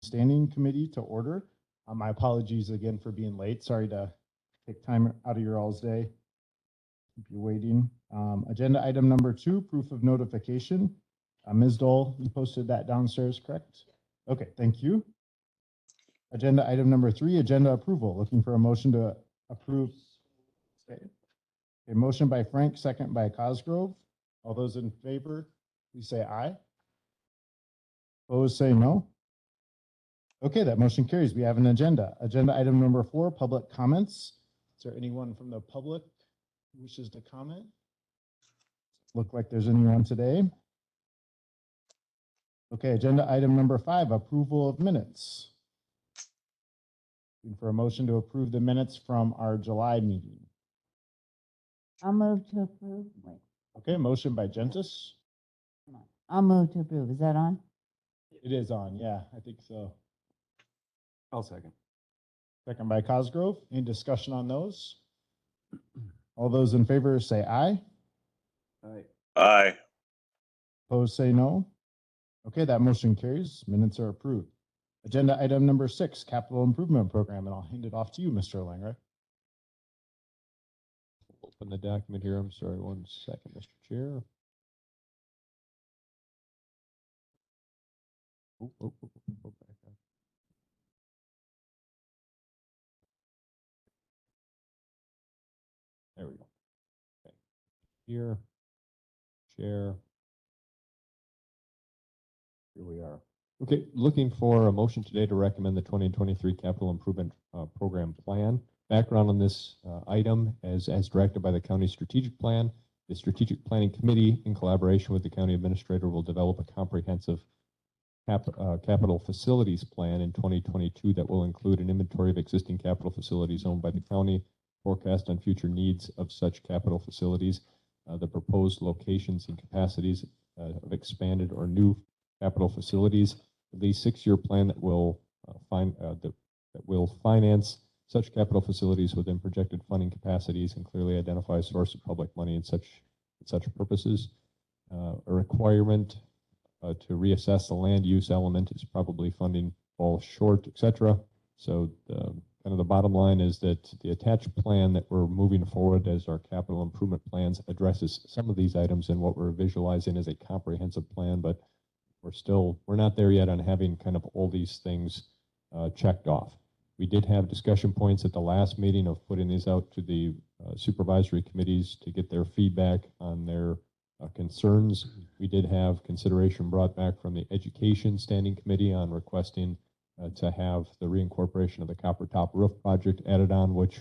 Standing Committee to order. My apologies again for being late. Sorry to take time out of your all's day. Keep you waiting. Agenda item number 2, proof of notification. Ms. Dole, you posted that downstairs, correct? Okay, thank you. Agenda item number 3, agenda approval. Looking for a motion to approve. Okay. A motion by Frank, second by Cosgrove. All those in favor, please say aye. Opposed, say no. Okay, that motion carries. We have an agenda. Agenda item number 4, public comments. Is there anyone from the public who wishes to comment? Look like there's anyone today. Okay, agenda item number 5, approval of minutes. Looking for a motion to approve the minutes from our July meeting. I'll move to approve. Wait, Okay, motion by Gentis. come on. I'll move to approve. Is that on? It is on, yeah, I think so. I'll second. Second by Cosgrove. Any discussion on those? All those in favor say aye. Aye. Aye. Opposed, say no. Okay, that motion carries. Minutes are approved. Agenda item number 6, capital improvement program, and I'll hand it off to you, Mr. Langre. Open the document here. I'm sorry, 1 second, Mr. Chair. Back up. There we go. Okay. Here, share. Here we are. Okay, looking for a motion today to recommend the 2023 Capital Improvement Program Plan. Background on this item, as directed by the county strategic plan, the strategic planning committee, in collaboration with the county administrator, will develop a comprehensive capital facilities plan in 2022 that will include an inventory of existing capital facilities owned by the county, forecast on future needs of such capital facilities, the proposed locations and capacities of expanded or new capital facilities, the 6-year plan that will finance such capital facilities within projected funding capacities and clearly identify a source of public money in such purposes. A requirement to reassess the land use element is probably funding falls short, etc. So kind of the bottom line is that the attached plan that we're moving forward as our capital improvement plans addresses some of these items in what we're visualizing as a comprehensive plan, but we're not there yet on having kind of all these things checked off. We did have discussion points at the last meeting of putting these out to the supervisory committees to get their feedback on their concerns. We did have consideration brought back from the Education Standing Committee on requesting to have the reincorporation of the copper top roof project added on, which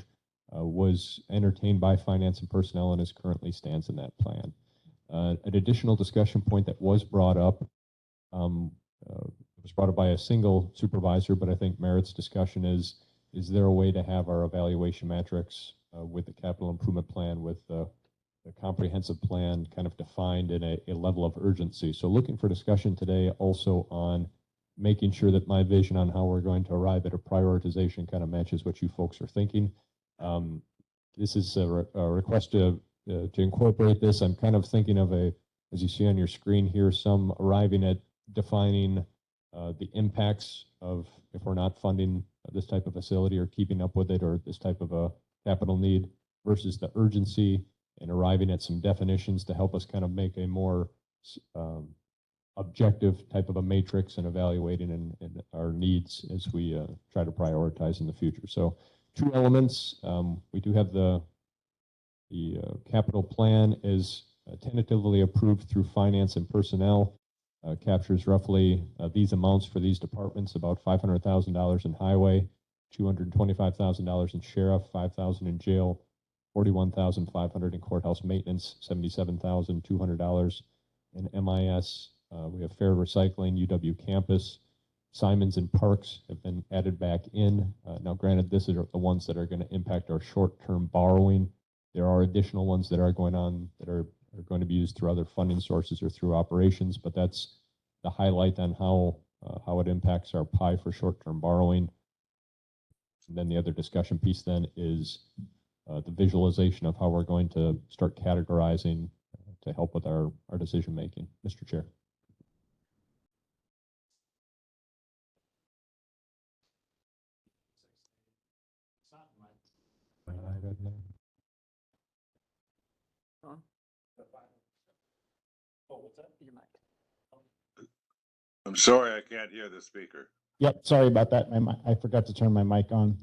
was entertained by Finance and Personnel and is currently stands in that plan. An additional discussion point that was brought up was brought up by a single supervisor, but I think merits discussion is there a way to have our evaluation metrics with the capital improvement plan, with the comprehensive plan kind of defined in a level of urgency. So looking for discussion today also on making sure that my vision on how we're going to arrive at a prioritization kind of matches what you folks are thinking. This is a request to incorporate this. I'm kind of thinking of as you see on your screen here, some arriving at defining the impacts of if we're not funding this type of facility or keeping up with it or this type of a capital need versus the urgency, and arriving at some definitions to help us kind of make a more objective type of a matrix and evaluating and our needs as we try to prioritize in the future. So 2 elements. We do have the capital plan is tentatively approved through Finance and Personnel. Captures roughly these amounts for these departments: about $500,000 in highway, $225,000 in sheriff, $5,000 in jail, $41,500 in courthouse maintenance, $77,200 in MIS. We have fair recycling, UW campus, Simons and Parks have been added back in. Now, granted, this is the ones that are going to impact our short-term borrowing. There are additional ones that are going on that are going to be used through other funding sources or through operations, but that's the highlight on how it impacts our pie for short-term borrowing. And then the other discussion piece then is the visualization of how we're going to start categorizing to help with our decision making. Mr. Chair. ahead now. I'm sorry, I can't hear the speaker. Yep, sorry about that. I forgot to turn my mic on.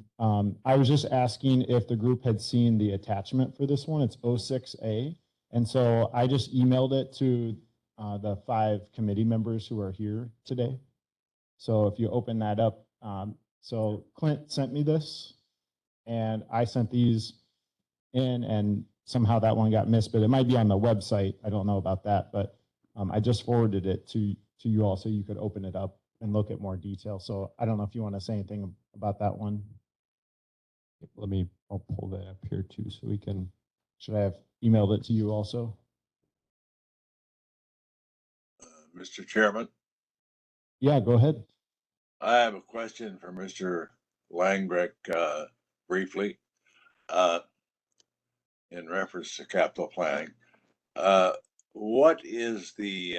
I was just asking if the group had seen the attachment for this one. It's 06A. And so I just emailed it to the 5 committee members who are here today. So if you open that up, so Clint sent me this and I sent these in and somehow that one got missed, but it might be on the website. I don't know about that, but I just forwarded it to you all so you could open it up and look at more detail. So I don't know if you want to say anything about that one. I'll pull that up here too, so we can. Should I have emailed it to you also? Mr. Chairman, Yeah, go ahead. I have a question for Mr. Langbrecht briefly in reference to capital planning. What is the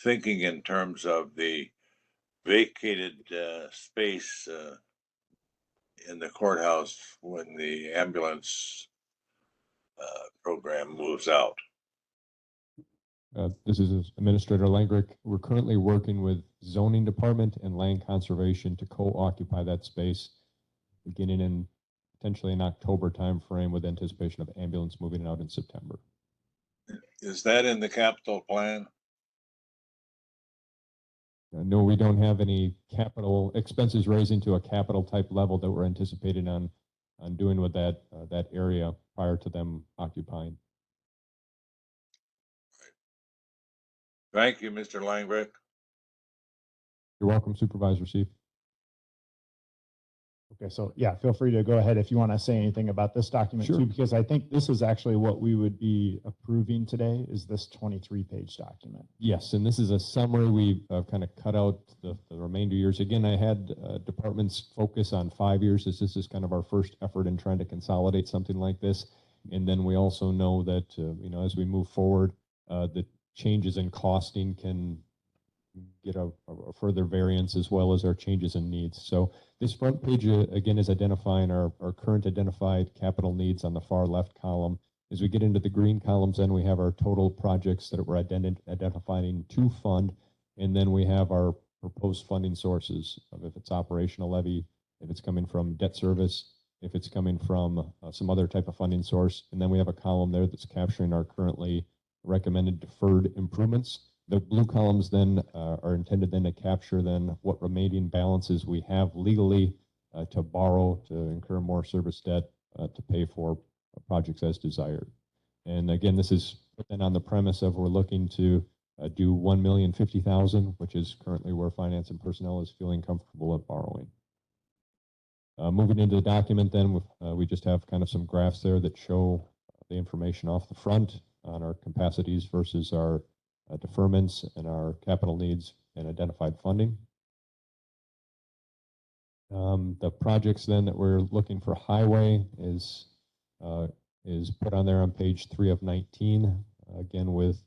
thinking in terms of the vacated space in the courthouse when the ambulance program moves out? This is Administrator Langrick. We're currently working with Zoning Department and Land Conservation to co-occupy that space, beginning in potentially an October timeframe with anticipation of ambulance moving out in September. Is that in the capital plan? No, we don't have any capital expenses raising to a capital type level that we're anticipating on doing with that area prior to them occupying. Thank you, Mr. Langbrecht. You're welcome, Supervisor Seif. Okay, so yeah, feel free to go ahead if you want to say anything about this document Sure. too, because I think this is actually what we would be approving today is this 23-page document. Yes, and this is a summary. We've kind of cut out the remainder years. Again, I had departments focus on 5 years as this is kind of our first effort in trying to consolidate something like this. And then we also know that, as we move forward, the changes in costing can get a further variance as well as our changes in needs. So this front page, again, is identifying our current identified capital needs on the far left column. As we get into the green columns, then we have our total projects that we're identifying to fund, and then we have our proposed funding sources of if it's operational levy, if it's coming from debt service, if it's coming from some other type of funding source, and then we have a column there that's capturing our currently recommended deferred improvements. The blue columns then are intended then to capture then what remaining balances we have legally to borrow, to incur more service debt, to pay for projects as desired. And again, this is then on the premise of we're looking to do $1,050,000, which is currently where finance and personnel is feeling comfortable at borrowing. Moving into the document then, we just have kind of some graphs there that show the information off the front on our capacities versus our deferments and our capital needs and identified funding. The projects then that we're looking for highway is put on there on page 3 of 19. Again, with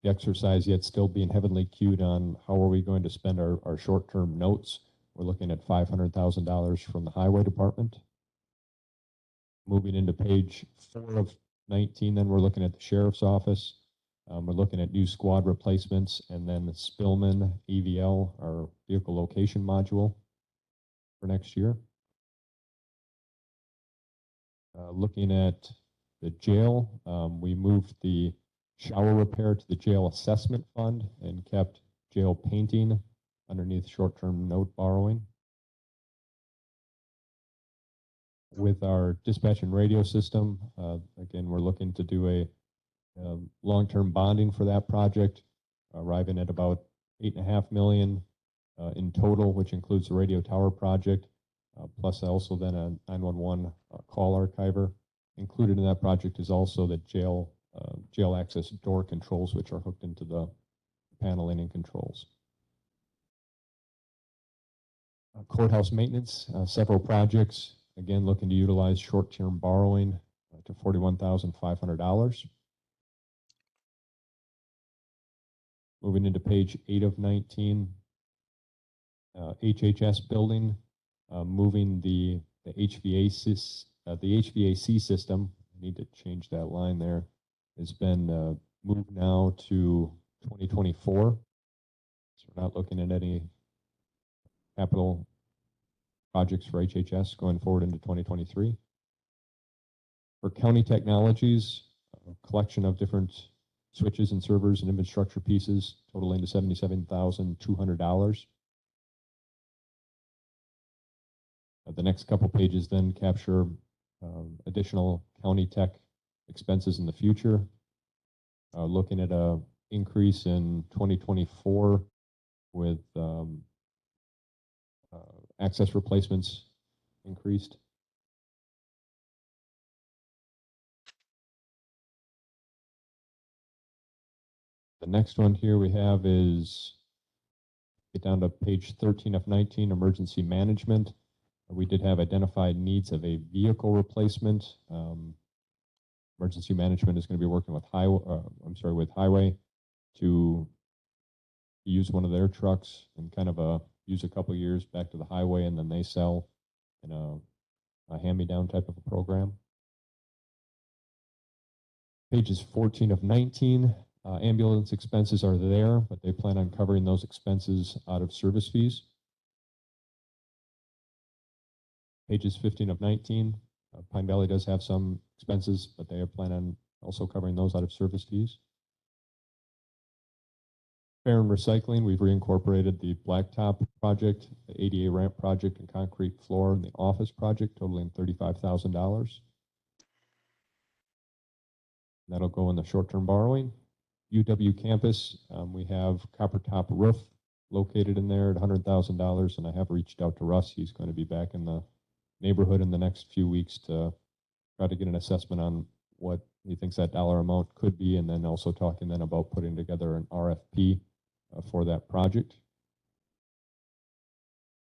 the exercise yet still being heavily queued on how are we going to spend our short-term notes. We're looking at $500,000 from the highway department. Moving into page 4 of 19, then we're looking at the sheriff's office. We're looking at new squad replacements and then the Spillman EVL, our vehicle location module for next year. Looking at the jail, we moved the shower repair to the jail assessment fund and kept jail painting underneath short-term note borrowing. With our dispatch and radio system, again, we're looking to do a long-term bonding for that project, arriving at about $8.5 million in total, which includes the radio tower project, plus also then a 911 call archiver. Included in that project is also the jail access door controls, which are hooked into the paneling and controls. Courthouse maintenance, several projects, again, looking to utilize short-term borrowing to $41,500. Moving into page 8 of 19, HHS building, moving the the HVAC system, I need to change that line there, has been moved now to 2024. So we're not looking at any capital projects for HHS going forward into 2023. For county technologies, a collection of different switches and servers and infrastructure pieces totaling to $77,200. The next couple pages then capture additional county tech expenses in the future. Looking at a increase in 2024 with access replacements increased. The next one here we have is, get down to page 13 of 19, emergency management. We did have identified needs of a vehicle replacement. Emergency management is going to be working with Highway to use one of their trucks and kind of use a couple years back to the Highway, and then they sell in a hand-me-down type of a program. Pages 14 of 19, ambulance expenses are there, but they plan on covering those expenses out of service fees. Pages 15 of 19, Pine Valley does have some expenses, but they plan on also covering those out of service fees. Fair and recycling, we've reincorporated the blacktop project, the ADA ramp project, and concrete floor, and the office project totaling $35,000. That'll go in the short-term borrowing. UW campus, we have copper top roof located in there at $100,000, and I have reached out to Russ. He's going to be back in the neighborhood in the next few weeks to try to get an assessment on what he thinks that dollar amount could be, and then also talking then about putting together an RFP for that project.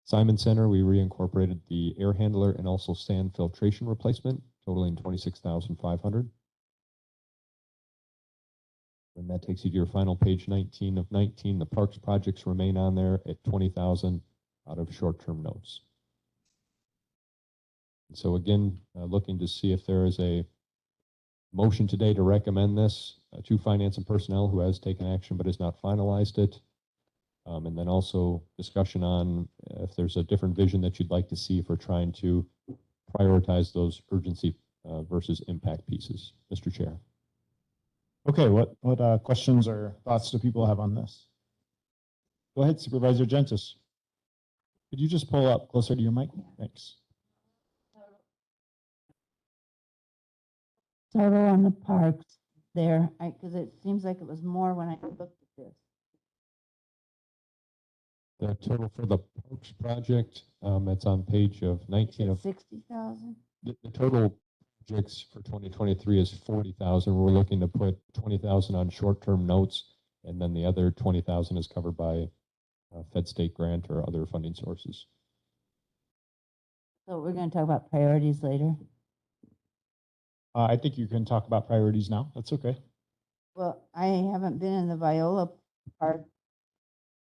Simon Center, we reincorporated the air handler and also sand filtration replacement, totaling $26,500. And that takes you to your final page 19 of 19. The parks projects remain on there at $20,000 out of short-term notes. And so again, looking to see if there is a motion today to recommend this to Finance and Personnel, who has taken action but has not finalized it. And then also discussion on if there's a different vision that you'd like to see for trying to prioritize those urgency versus impact pieces. Mr. Chair. Okay, what questions or thoughts do people have on this? Go ahead, Supervisor Gentis. Could you just pull up closer to your mic? Thanks. Total on the parks there, because it seems like it was more when I looked at this. The total for the parks project, it's on page of 19 of 60,000. The total projects for 2023 is 40,000. We're looking to put 20,000 on short-term notes, and then the other 20,000 is covered by Fed state grant or other funding sources. So we're going to talk about priorities later. I think you can talk about priorities now. That's okay. Well, I haven't been in the Viola Park,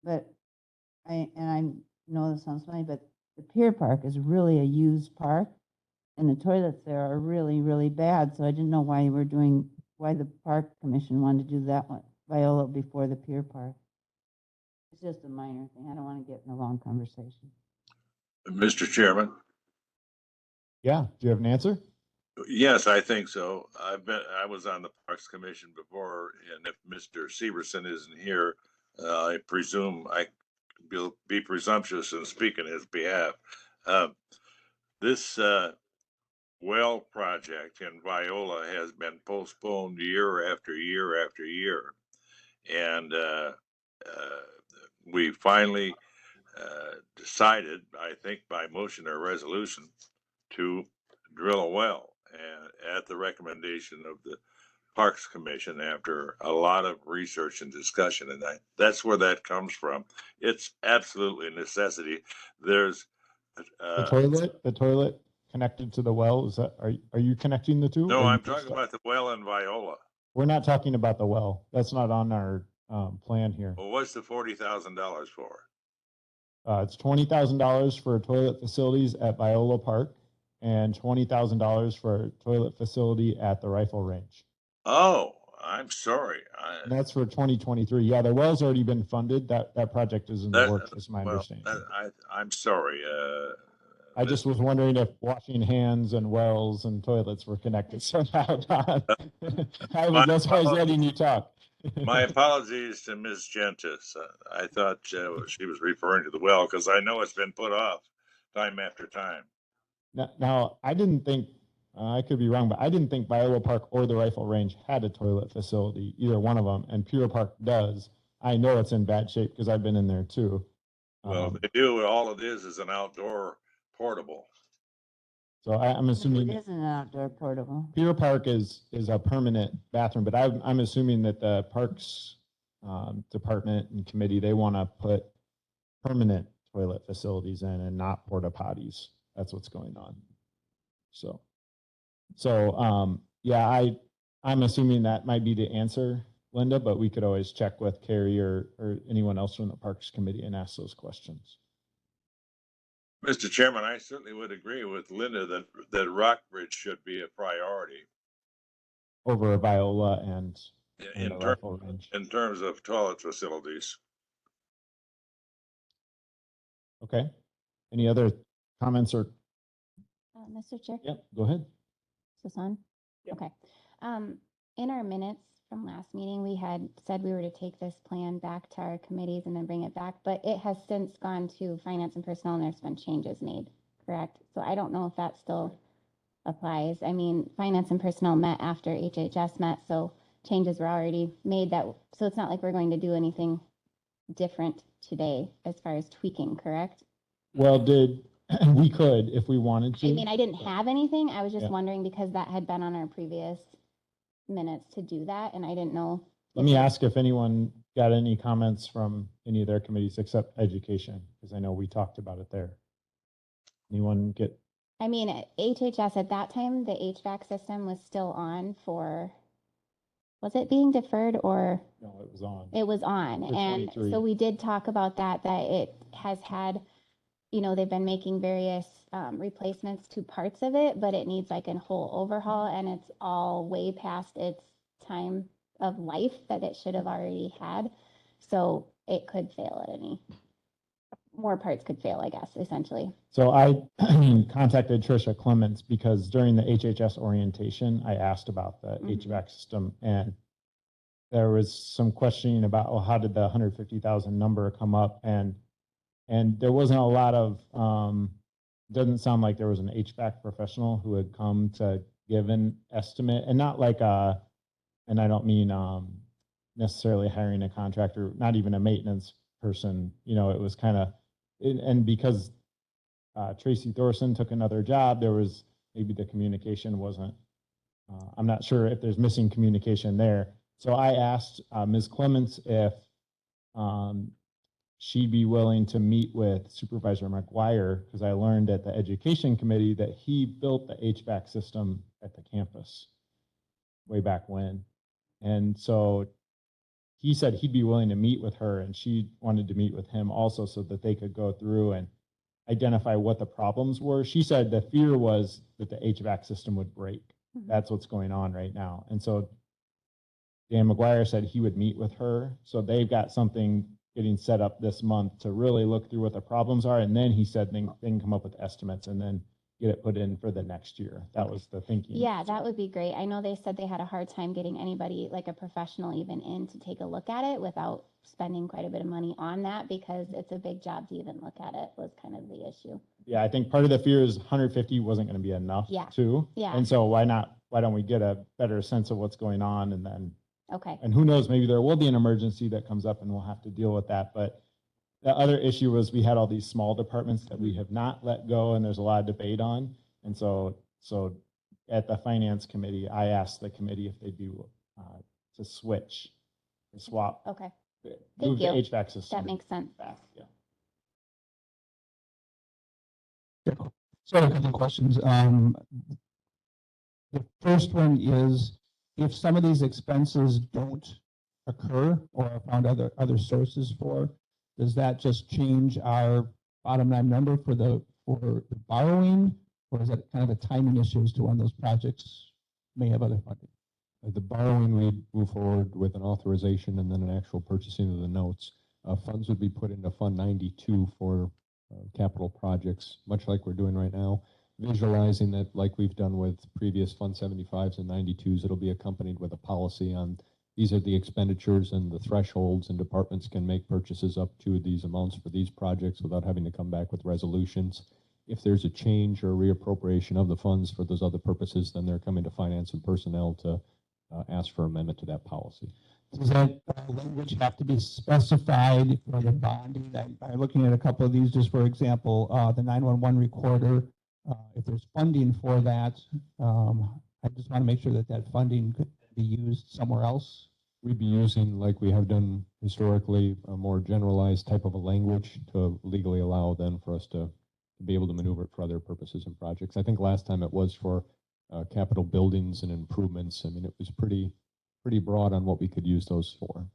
but I know this sounds funny, but the Pier Park is really a used park, and the toilets there are really, really bad. So I didn't know why the Park Commission wanted to do that one, Viola, before the Pier Park. It's just a minor thing. I don't want to get in a long conversation. Mr. Chairman. Yeah, do you have an answer? Yes, I think so. I was on the Parks Commission before, and if Mr. Severson isn't here, I presume I will be presumptuous and speak on his behalf. This well project in Viola has been postponed year after year after year, and we finally decided, I think by motion or resolution, to drill a well. And at the recommendation of the Parks Commission, after a lot of research and discussion, and that's where that comes from. It's absolutely a necessity. There's the toilet connected to the well. Is that are you connecting the two? No, I'm talking about the well in Viola. We're not talking about the well. That's not on our plan here. Well, what's the $40,000 for? It's $20,000 for toilet facilities at Viola Park. and $20,000 for a toilet facility at the rifle range. Oh, I'm sorry. And that's for 2023. Yeah, the well's already been funded. That project is in the works, is my understanding. I'm sorry. I just was wondering if washing hands and wells and toilets were connected somehow. Don. That's why I was letting you talk. My apologies to Ms. Gentis. I thought she was referring to the well because I know it's been put off time after time. Now, I didn't think, I could be wrong, but I didn't think Viola Park or the rifle range had a toilet facility, either one of them, and Pure Park does. I know it's in bad shape because I've been in there too. Well, they do. All it is an outdoor portable. So I'm assuming It is an outdoor portable. Pure Park is a permanent bathroom, but I'm assuming that the Parks Department and committee, they want to put permanent toilet facilities in and not porta potties. That's what's going on. So yeah, I'm assuming that might be the answer, Linda, but we could always check with Carrie or anyone else from the Parks Committee and ask those questions. Mr. Chairman, I certainly would agree with Linda that Rockbridge should be a priority Over Viola and in the rifle range. terms of toilet facilities. Okay. Any other comments or? Mr. Chair, Yep, go ahead. is this on? Yep. Okay. In our minutes from last meeting, we had said we were to take this plan back to our committees and then bring it back, but it has since gone to Finance and Personnel and there's been changes made, correct? So I don't know if that still applies. I mean, Finance and Personnel met after HHS met, so changes were already made so it's not like we're going to do anything different today as far as tweaking, correct? Well, we could if we wanted to. I mean, I didn't have anything. I was just Yeah. wondering because that had been on our previous minutes to do that, and I didn't know. Let me ask if anyone got any comments from any of their committees except education, because I know we talked about it there. Anyone get? I mean, at HHS at that time, the HVAC system was still on was it being deferred or? No, it was on. It was on. For And 23. so we did talk about that it has had, they've been making various replacements to parts of it, but it needs like a whole overhaul and it's all way past its time of life that it should have already had. So it could fail at more parts could fail, I guess, essentially. So I contacted Tricia Clements because during the HHS orientation, I asked about the HVAC system and there was some questioning about, well, how did the 150,000 number come up? And there wasn't a lot of, doesn't sound like there was an HVAC professional who had come to give an estimate and not like and I don't mean necessarily hiring a contractor, not even a maintenance person, it was kind of, and because Tracy Thorson took another job, there was maybe the communication wasn't, I'm not sure if there's missing communication there. So I asked Ms. Clements if she'd be willing to meet with Supervisor McGuire, because I learned at the Education Committee that he built the HVAC system at the campus way back when. And so he said he'd be willing to meet with her and she wanted to meet with him also so that they could go through and identify what the problems were. She said the fear was that the HVAC system would break. That's what's going on right now. And so Dan McGuire said he would meet with her. So they've got something getting set up this month to really look through what the problems are. And then he said they can come up with estimates and then get it put in for the next year. That was the thinking. Yeah, that would be great. I know they said they had a hard time getting anybody, like a professional even in to take a look at it without spending quite a bit of money on that because it's a big job to even look at it was kind of the issue. Yeah, I think part of the fear is 150 wasn't going to be enough too. Yeah. And so why don't we get a better sense of what's going on and then, okay. And who knows, maybe there will be an emergency that comes up and we'll have to deal with that. But the other issue was we had all these small departments that we have not let go and there's a lot of debate on. And so at the Finance Committee, I asked the committee if they'd be to swap. Okay. Move the you. HVAC system. That makes sense. Back. Yeah. So I have a couple of questions. The first one is, if some of these expenses don't occur or are found other sources for, does that just change our bottom line number for the borrowing? Or is that kind of a timing issue as to when those projects may have other funding? The borrowing, we'd move forward with an authorization and then an actual purchasing of the notes. Funds would be put into Fund 92 for capital projects, much like we're doing right now. Visualizing that like we've done with previous Fund 75s and 92s, it'll be accompanied with a policy on these are the expenditures and the thresholds, and departments can make purchases up to these amounts for these projects without having to come back with resolutions. If there's a change or reappropriation of the funds for those other purposes, then they're coming to finance and personnel to ask for amendment to that policy. Does that language have to be specified for the bonding? I'm looking at a couple of these, just for example, the 911 recorder. If there's funding for that, I just want to make sure that that funding could be used somewhere else. We'd be using, like we have done historically, a more generalized type of a language to legally allow then for us to be able to maneuver it for other purposes and projects. I think last time it was for capital buildings and improvements. I mean, it was pretty broad on what we could use those for.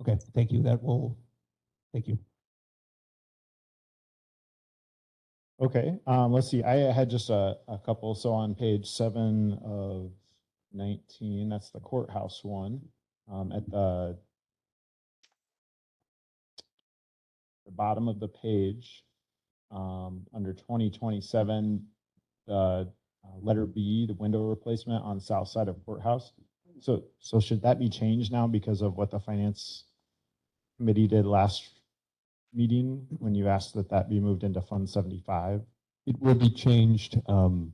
Okay, thank you. Thank you. Okay, let's see. I had just a couple. So on page 7 of 19, that's the courthouse one. At the bottom of the page, under 2027, the letter B, the window replacement on south side of courthouse. So should that be changed now because of what the finance committee did last meeting when you asked that be moved into Fund 75? It will be changed.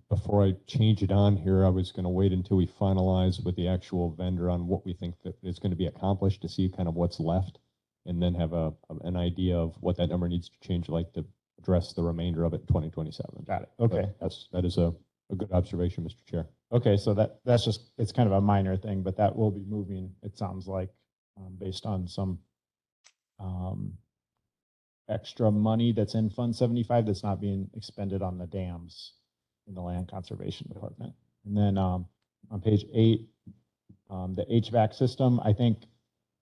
Before I change it on here, I was going to wait until we finalize with the actual vendor on what we think that is going to be accomplished to see kind of what's left, and then have an idea of what that number needs to change, like to address the remainder of it in 2027. Got it. Okay. That is a good observation, Mr. Chair. Okay, so that's just, it's kind of a minor thing, but that will be moving, it sounds like, based on some extra money that's in Fund 75 that's not being expended on the dams in the Land Conservation Department. And then on page 8, the HVAC system, I think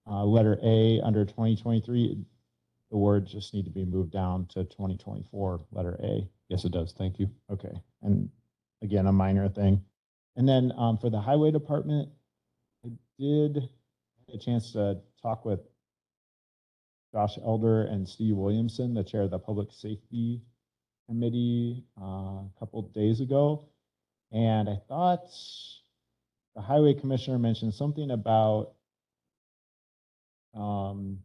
letter A under 2023, the words just need to be moved down to 2024, letter A. Yes, it does. Thank you. Okay, and again, a minor thing. And then for the highway department, I did get a chance to talk with Josh Elder and Steve Williamson, the chair of the Public Safety Committee, a couple of days ago. And I thought the highway commissioner mentioned something about some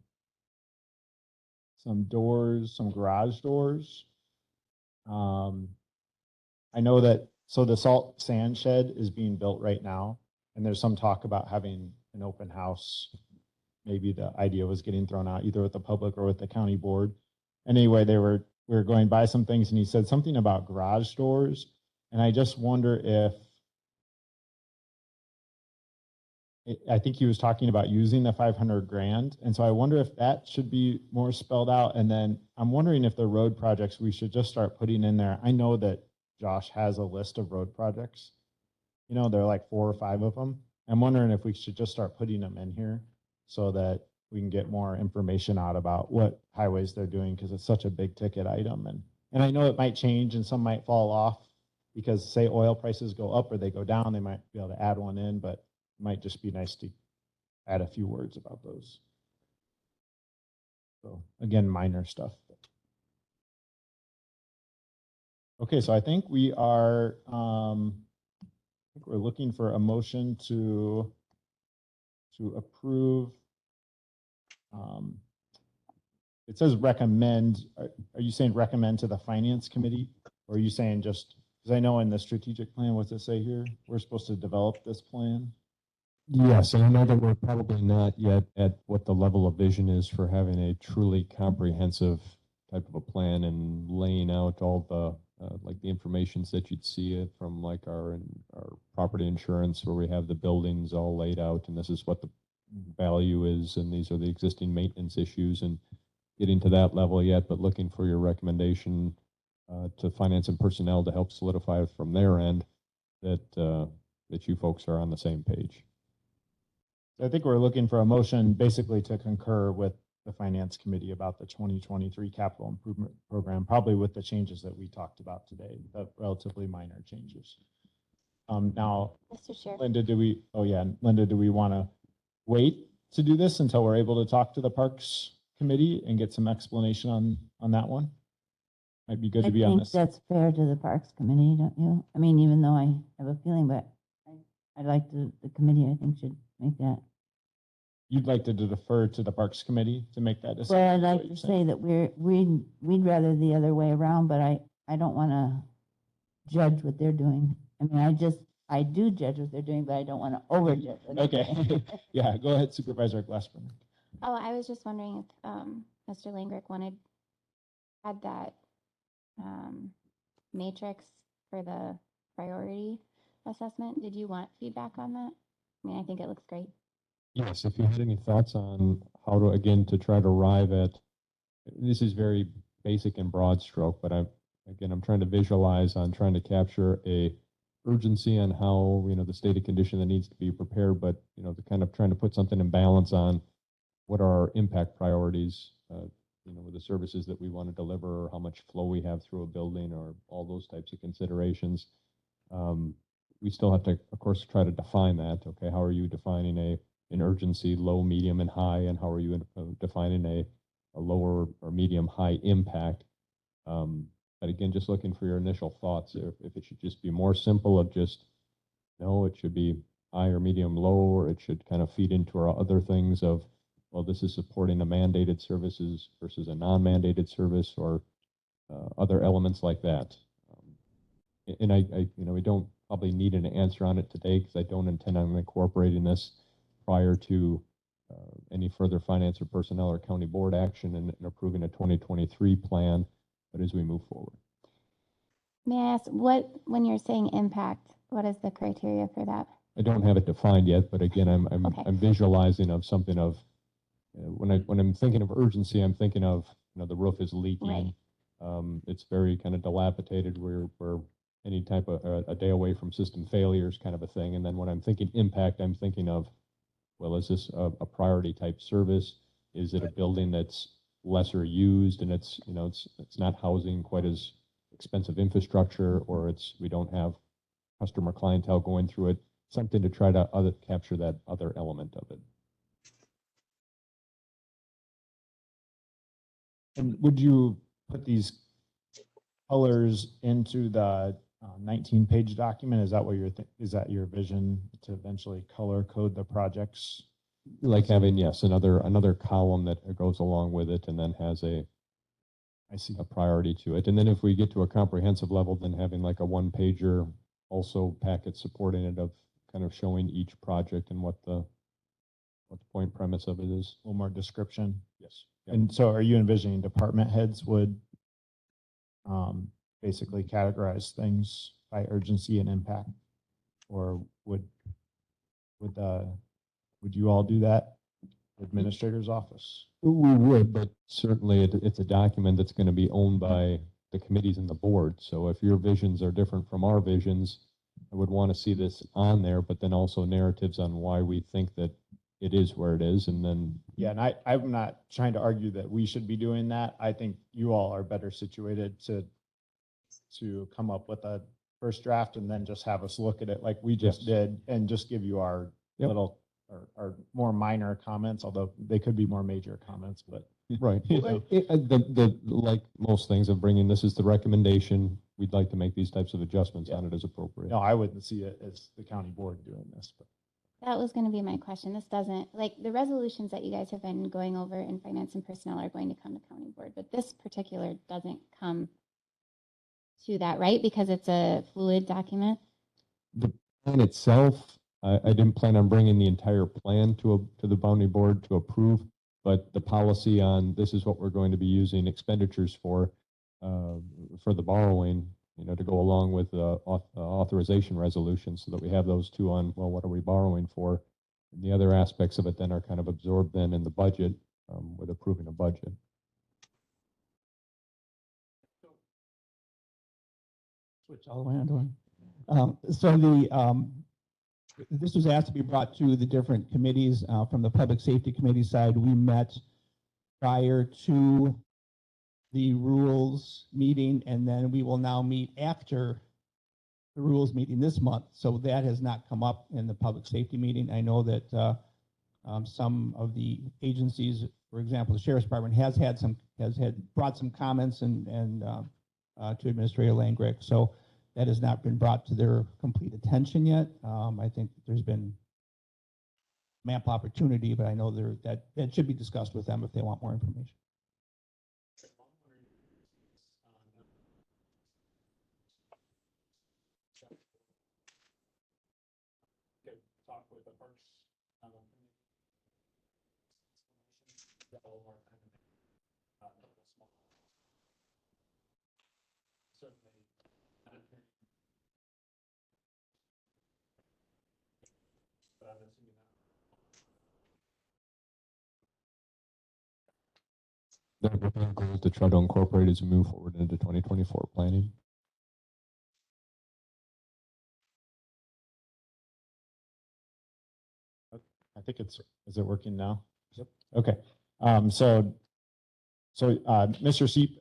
doors, some garage doors. I know that, so the salt sand shed is being built right now, and there's some talk about having an open house. Maybe the idea was getting thrown out either with the public or with the county board. Anyway, we were going by some things, and he said something about garage doors. And I just wonder if, I think he was talking about using the 500 grand. And so I wonder if that should be more spelled out. And then I'm wondering if the road projects, we should just start putting in there. I know that Josh has a list of road projects. You know, there are like 4 or 5 of them. I'm wondering if we should just start putting them in here so that we can get more information out about what highways they're doing, because it's such a big ticket item. And I know it might change and some might fall off because, say, oil prices go up or they go down, they might be able to add one in, but it might just be nice to add a few words about those. So again, minor stuff. Okay, so I think we are, we're looking for a motion to approve. It says recommend. Are you saying recommend to the finance committee, or are you saying just, because I know in the strategic plan, what's it say here? We're supposed to develop this plan. Yes, and I know that we're probably not yet at what the level of vision is for having a truly comprehensive type of a plan and laying out all the like the informations that you'd see it from, like our property insurance, where we have the buildings all laid out, and this is what the value is, and these are the existing maintenance issues, and getting to that level yet, but looking for your recommendation to finance and personnel to help solidify from their end that that you folks are on the same page. I think we're looking for a motion basically to concur with the finance committee about the 2023 capital improvement program, probably with the changes that we talked about today, the relatively minor changes. Now, Mr. Chair. Linda, do we want to wait to do this until we're able to talk to the Parks Committee and get some explanation on that one? Might be good to be on this. I think that's fair to the Parks Committee, don't you? I mean, even though I have a feeling, but I'd like the committee, I think, should make that. You'd like to defer to the Parks Committee to make that decision? Well, I'd is like what to you're saying? say that we'd rather the other way around, but I don't want to judge what they're doing. I mean, I do judge what they're doing, but I don't want to overjudge. what they're Okay, doing. yeah, go ahead, Supervisor Glassburner. Oh, I was just wondering if Mr. Langrick had that matrix for the priority assessment. Did you want feedback on that? I mean, I think it looks great. Yes, if you had any thoughts on how to, again, to try to arrive at, this is very basic and broad stroke, but I'm trying to visualize on trying to capture a urgency on how, the state of condition that needs to be prepared, but, the kind of trying to put something in balance on what are our impact priorities, with the services that we want to deliver, or how much flow we have through a building, or all those types of considerations. We still have to, of course, try to define that. Okay, how are you defining an urgency, low, medium, and high, and how are you defining a lower or medium high impact? But again, just looking for your initial thoughts, if it should just be more simple of just, no, it should be high or medium low, or it should kind of feed into our other things of, well, this is supporting a mandated services versus a non-mandated service, or other elements like that. And we don't probably need an answer on it today, because I don't intend on incorporating this prior to any further finance or personnel or county board action and approving a 2023 plan, but as we move forward. May I ask, when you're saying impact, what is the criteria for that? I don't have it defined yet, but again, Okay. I'm visualizing of something of, when I'm thinking of urgency, I'm thinking of, the roof is leaking. Right. It's very kind of dilapidated. We're any type of a day away from system failures kind of a thing. And then when I'm thinking impact, I'm thinking of, well, is this a priority type service? Is it a building that's lesser used and it's not housing quite as expensive infrastructure, or we don't have customer clientele going through it? Something to try to capture that other element of it. And would you put these colors into the 19-page document? Is that what is that your vision, to eventually color code the projects? Like having, yes, another column that goes along with it and then has a priority to it. And then if we get to a comprehensive level, then having like a one-pager also packet supporting it, of kind of showing each project and what the point premise of it is. A little more description. Yes. Yep. And so are you envisioning department heads would basically categorize things by urgency and impact? Or would you all do that? Administrator's office? We would, but certainly it's a document that's going to be owned by the committees and the board. So if your visions are different from our visions, I would want to see this on there, but then also narratives on why we think that it is where it is. And then, Yeah, and I'm not trying to argue that we should be doing that. I think you all are better situated to come up with a first draft and then just have us look at it like we just did, and just give you our Yep. little or more minor comments, although they could be more major comments, but right. You know. Like most things of bringing, this is the recommendation. We'd like to make these types of adjustments on it as appropriate. no, I wouldn't see it as the county board doing this, but That was going to be my question. This doesn't, like, the resolutions that you guys have been going over in finance and personnel are going to come to county board, but this particular doesn't come to that, right? Because it's a fluid document. The plan itself, I didn't plan on bringing the entire plan to the boundary board to approve, but the policy on this is what we're going to be using expenditures for the borrowing, to go along with the authorization resolution, so that we have those two on, well, what are we borrowing for? And the other aspects of it then are kind of absorbed then in the budget, with approving a budget. Switch all the way on. So this was asked to be brought to the different committees. From the public safety committee side, we met prior to the rules meeting, and then we will now meet after the rules meeting this month. So that has not come up in the public safety meeting. I know that some of the agencies, for example, the Sheriff's Department has brought some comments and to Administrator Langrick. So that has not been brought to their complete attention yet. I think there's been ample opportunity, but I know that should be discussed with them if they want more information. Talk with the parks. Their goal is to try to incorporate as we move forward into 2024 planning. I think is it working now? Yep. Okay. So Mr. Seep,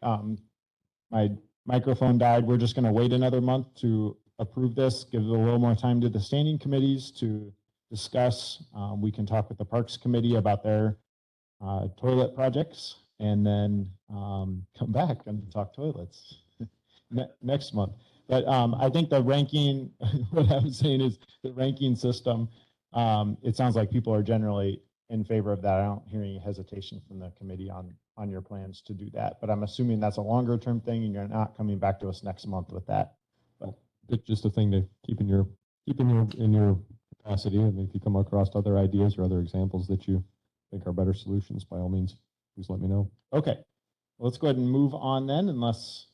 my microphone died. We're just going to wait another month to approve this, give it a little more time to the standing committees to discuss. We can talk with the Parks Committee about their toilet projects, and then come back and talk toilets next month. But I think the ranking, what I was saying is the ranking system, it sounds like people are generally in favor of that. I don't hear any hesitation from the committee on your plans to do that, but I'm assuming that's a longer term thing and you're not coming back to us next month with that. But It's just a thing to keep in your capacity. I mean, if you come across other ideas or other examples that you think are better solutions, by all means, please let me know. okay, well, let's go ahead and move on then, unless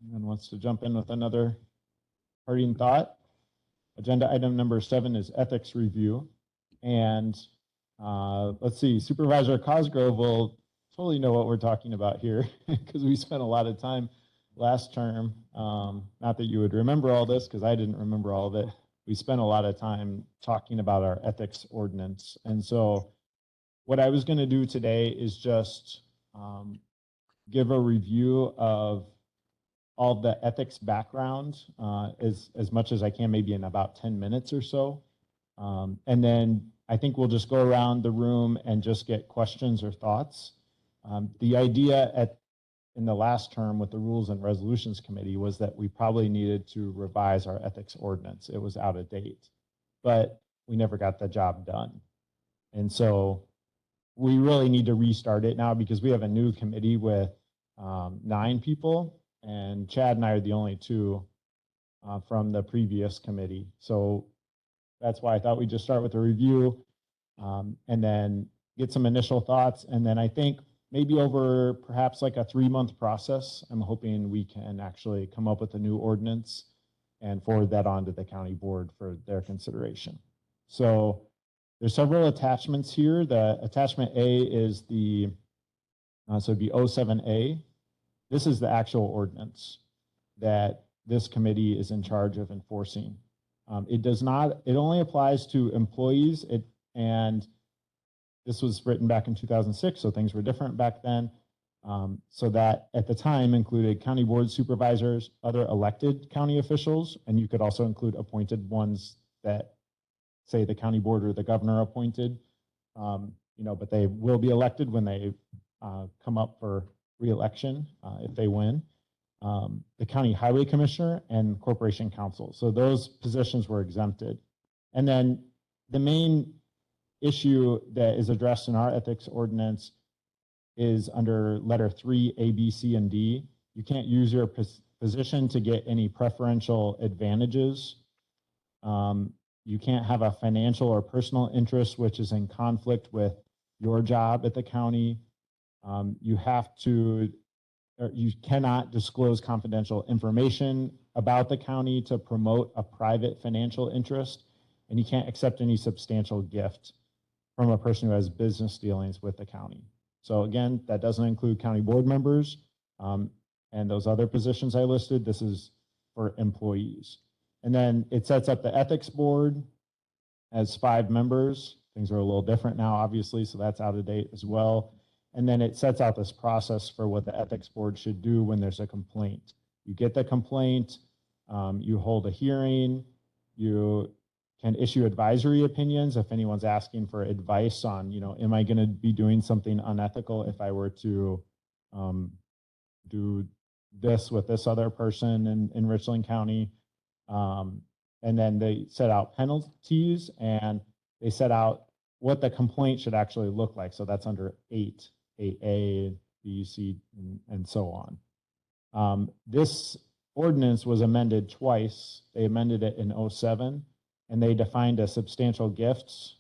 anyone wants to jump in with another parting thought. Agenda item number 7 is ethics review. And let's see, Supervisor Cosgrove will totally know what we're talking about here because we spent a lot of time last term. Not that you would remember all this because I didn't remember all of it. We spent a lot of time talking about our ethics ordinance. And so what I was going to do today is just give a review of all the ethics background as much as I can, maybe in about 10 minutes or so. And then I think we'll just go around the room and just get questions or thoughts. The idea in the last term with the Rules and Resolutions Committee was that we probably needed to revise our ethics ordinance. It was out of date, but we never got the job done. And so we really need to restart it now because we have a new committee with 9 people, and Chad and I are the only 2 from the previous committee. So that's why I thought we'd just start with a review and then get some initial thoughts. And then I think maybe over perhaps like a 3-month process, I'm hoping we can actually come up with a new ordinance and forward that on to the county board for their consideration. So there's several attachments here. The attachment A is the, so it'd be 07A. This is the actual ordinance that this committee is in charge of enforcing. It only applies to employees, and this was written back in 2006, so things were different back then. So that at the time included county board supervisors, other elected county officials, and you could also include appointed ones that say the county board or the governor appointed, but they will be elected when they come up for re-election if they win. The county highway commissioner and corporation counsel. So those positions were exempted. And then the main issue that is addressed in our ethics ordinance is under letter 3, A, B, C, and D. You can't use your position to get any preferential advantages. You can't have a financial or personal interest which is in conflict with your job at the county. You cannot disclose confidential information about the county to promote a private financial interest, and you can't accept any substantial gift from a person who has business dealings with the county. So again, that doesn't include county board members and those other positions I listed. This is for employees. And then it sets up the ethics board as 5 members. Things are a little different now, obviously, so that's out of date as well. And then it sets out this process for what the ethics board should do when there's a complaint. You get the complaint, you hold a hearing, you can issue advisory opinions if anyone's asking for advice on, am I going to be doing something unethical if I were to do this with this other person in Richland County. And then they set out penalties and they set out what the complaint should actually look like. So that's under 8A, B, C, and so on. This ordinance was amended twice. They amended it in 07, and they defined a substantial gifts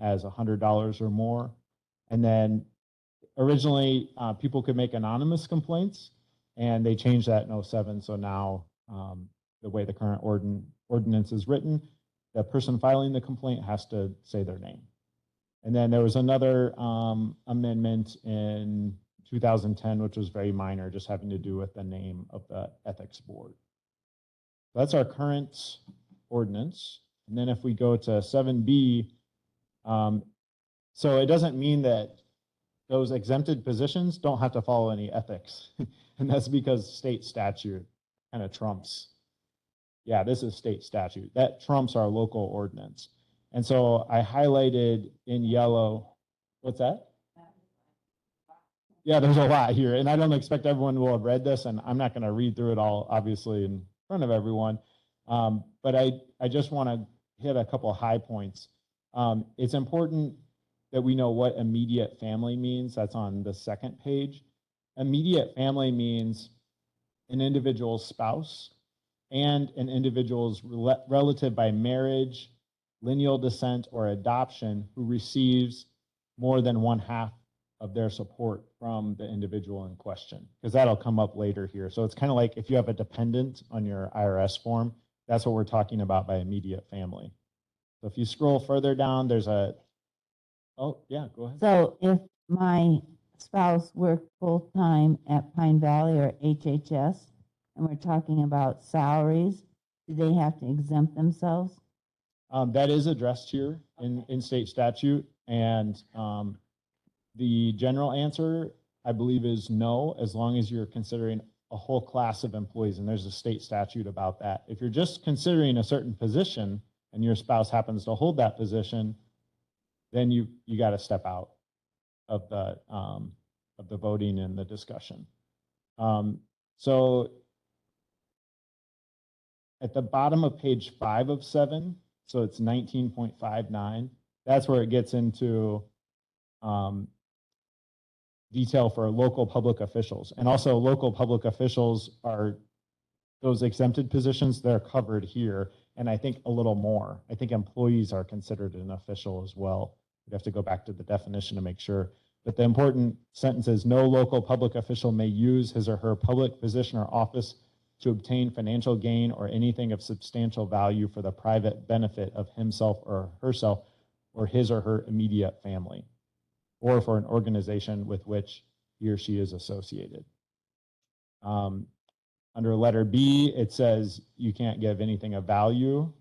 as $100 or more. And then originally, people could make anonymous complaints, and they changed that in 07. So now the way the current ordinance is written, the person filing the complaint has to say their name. And then there was another amendment in 2010, which was very minor, just having to do with the name of the ethics board. That's our current ordinance. And then if we go to 7B, so it doesn't mean that those exempted positions don't have to follow any ethics. And that's because state statute kind of trumps. Yeah, this is state statute. That trumps our local ordinance. And so I highlighted in yellow, what's that? Yeah, there's a lot here. And I don't expect everyone will have read this, and I'm not going to read through it all, obviously, in front of everyone. But I just want to hit a couple of high points. It's important that we know what immediate family means. That's on the second page. Immediate family means an individual's spouse and an individual's relative by marriage, lineal descent, or adoption who receives more than 1/2 of their support from the individual in question, because that'll come up later here. So it's kind of like if you have a dependent on your IRS form, that's what we're talking about by immediate family. So if you scroll further down, there's oh yeah, go ahead. So if my spouse worked full-time at Pine Valley or HHS, and we're talking about salaries, do they have to exempt themselves? That is addressed here in state statute, and the general answer, I believe, is no, as long as you're considering a whole class of employees, and there's a state statute about that. If you're just considering a certain position and your spouse happens to hold that position, then you got to step out of the voting and the discussion. So at the bottom of page 5 of 7, so it's 19.59, that's where it gets into detail for local public officials. And also local public officials are those exempted positions, they're covered here. And I think a little more. I think employees are considered an official as well. We'd have to go back to the definition to make sure. But the important sentence is no local public official may use his or her public position or office to obtain financial gain or anything of substantial value for the private benefit of himself or herself or his or her immediate family, or for an organization with which he or she is associated. Under letter B, it says you can't give anything of value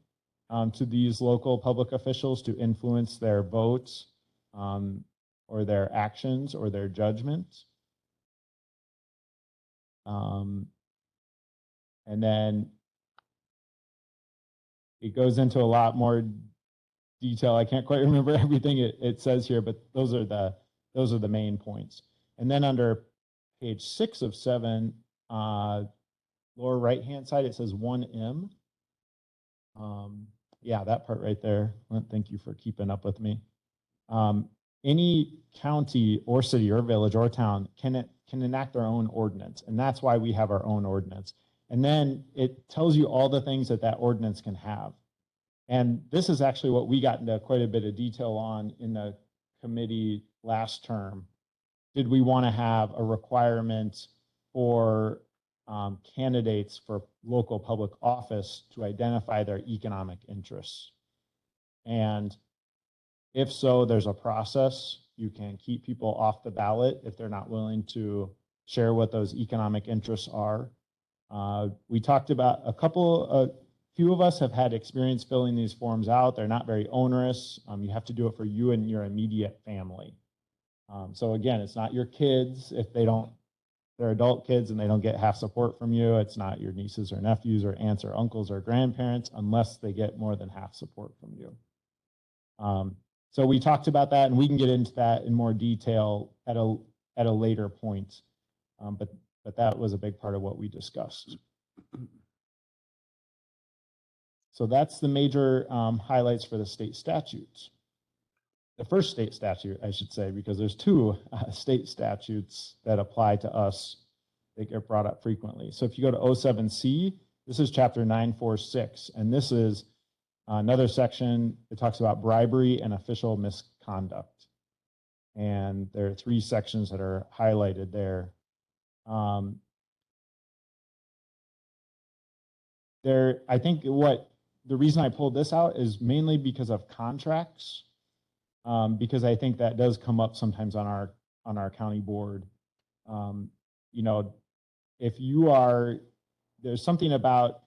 to these local public officials to influence their votes or their actions or their judgments. And then it goes into a lot more detail. I can't quite remember everything it says here, but those are the main points. And then under page 6 of 7, lower right-hand side, it says 1M. Yeah, that part right there. Well, thank you for keeping up with me. Any county or city or village or town can enact their own ordinance, and that's why we have our own ordinance. And then it tells you all the things that ordinance can have. And this is actually what we got into quite a bit of detail on in the committee last term. Did we want to have a requirement for candidates for local public office to identify their economic interests? And if so, there's a process. You can keep people off the ballot if they're not willing to share what those economic interests are. We talked about a few of us have had experience filling these forms out. They're not very onerous. You have to do it for you and your immediate family. So again, it's not your kids if they're adult kids and they don't get half support from you. It's not your nieces or nephews or aunts or uncles or grandparents unless they get more than half support from you. So we talked about that, and we can get into that in more detail at a later point. But that was a big part of what we discussed. So that's the major highlights for the state statutes. The first state statute, I should say, because there's two state statutes that apply to us that get brought up frequently. So if you go to 07C, this is chapter 946, and this is another section that talks about bribery and official misconduct. And there are 3 sections that are highlighted there. I think the reason I pulled this out is mainly because of contracts. Because I think that does come up sometimes on our county board. You know, if there's something about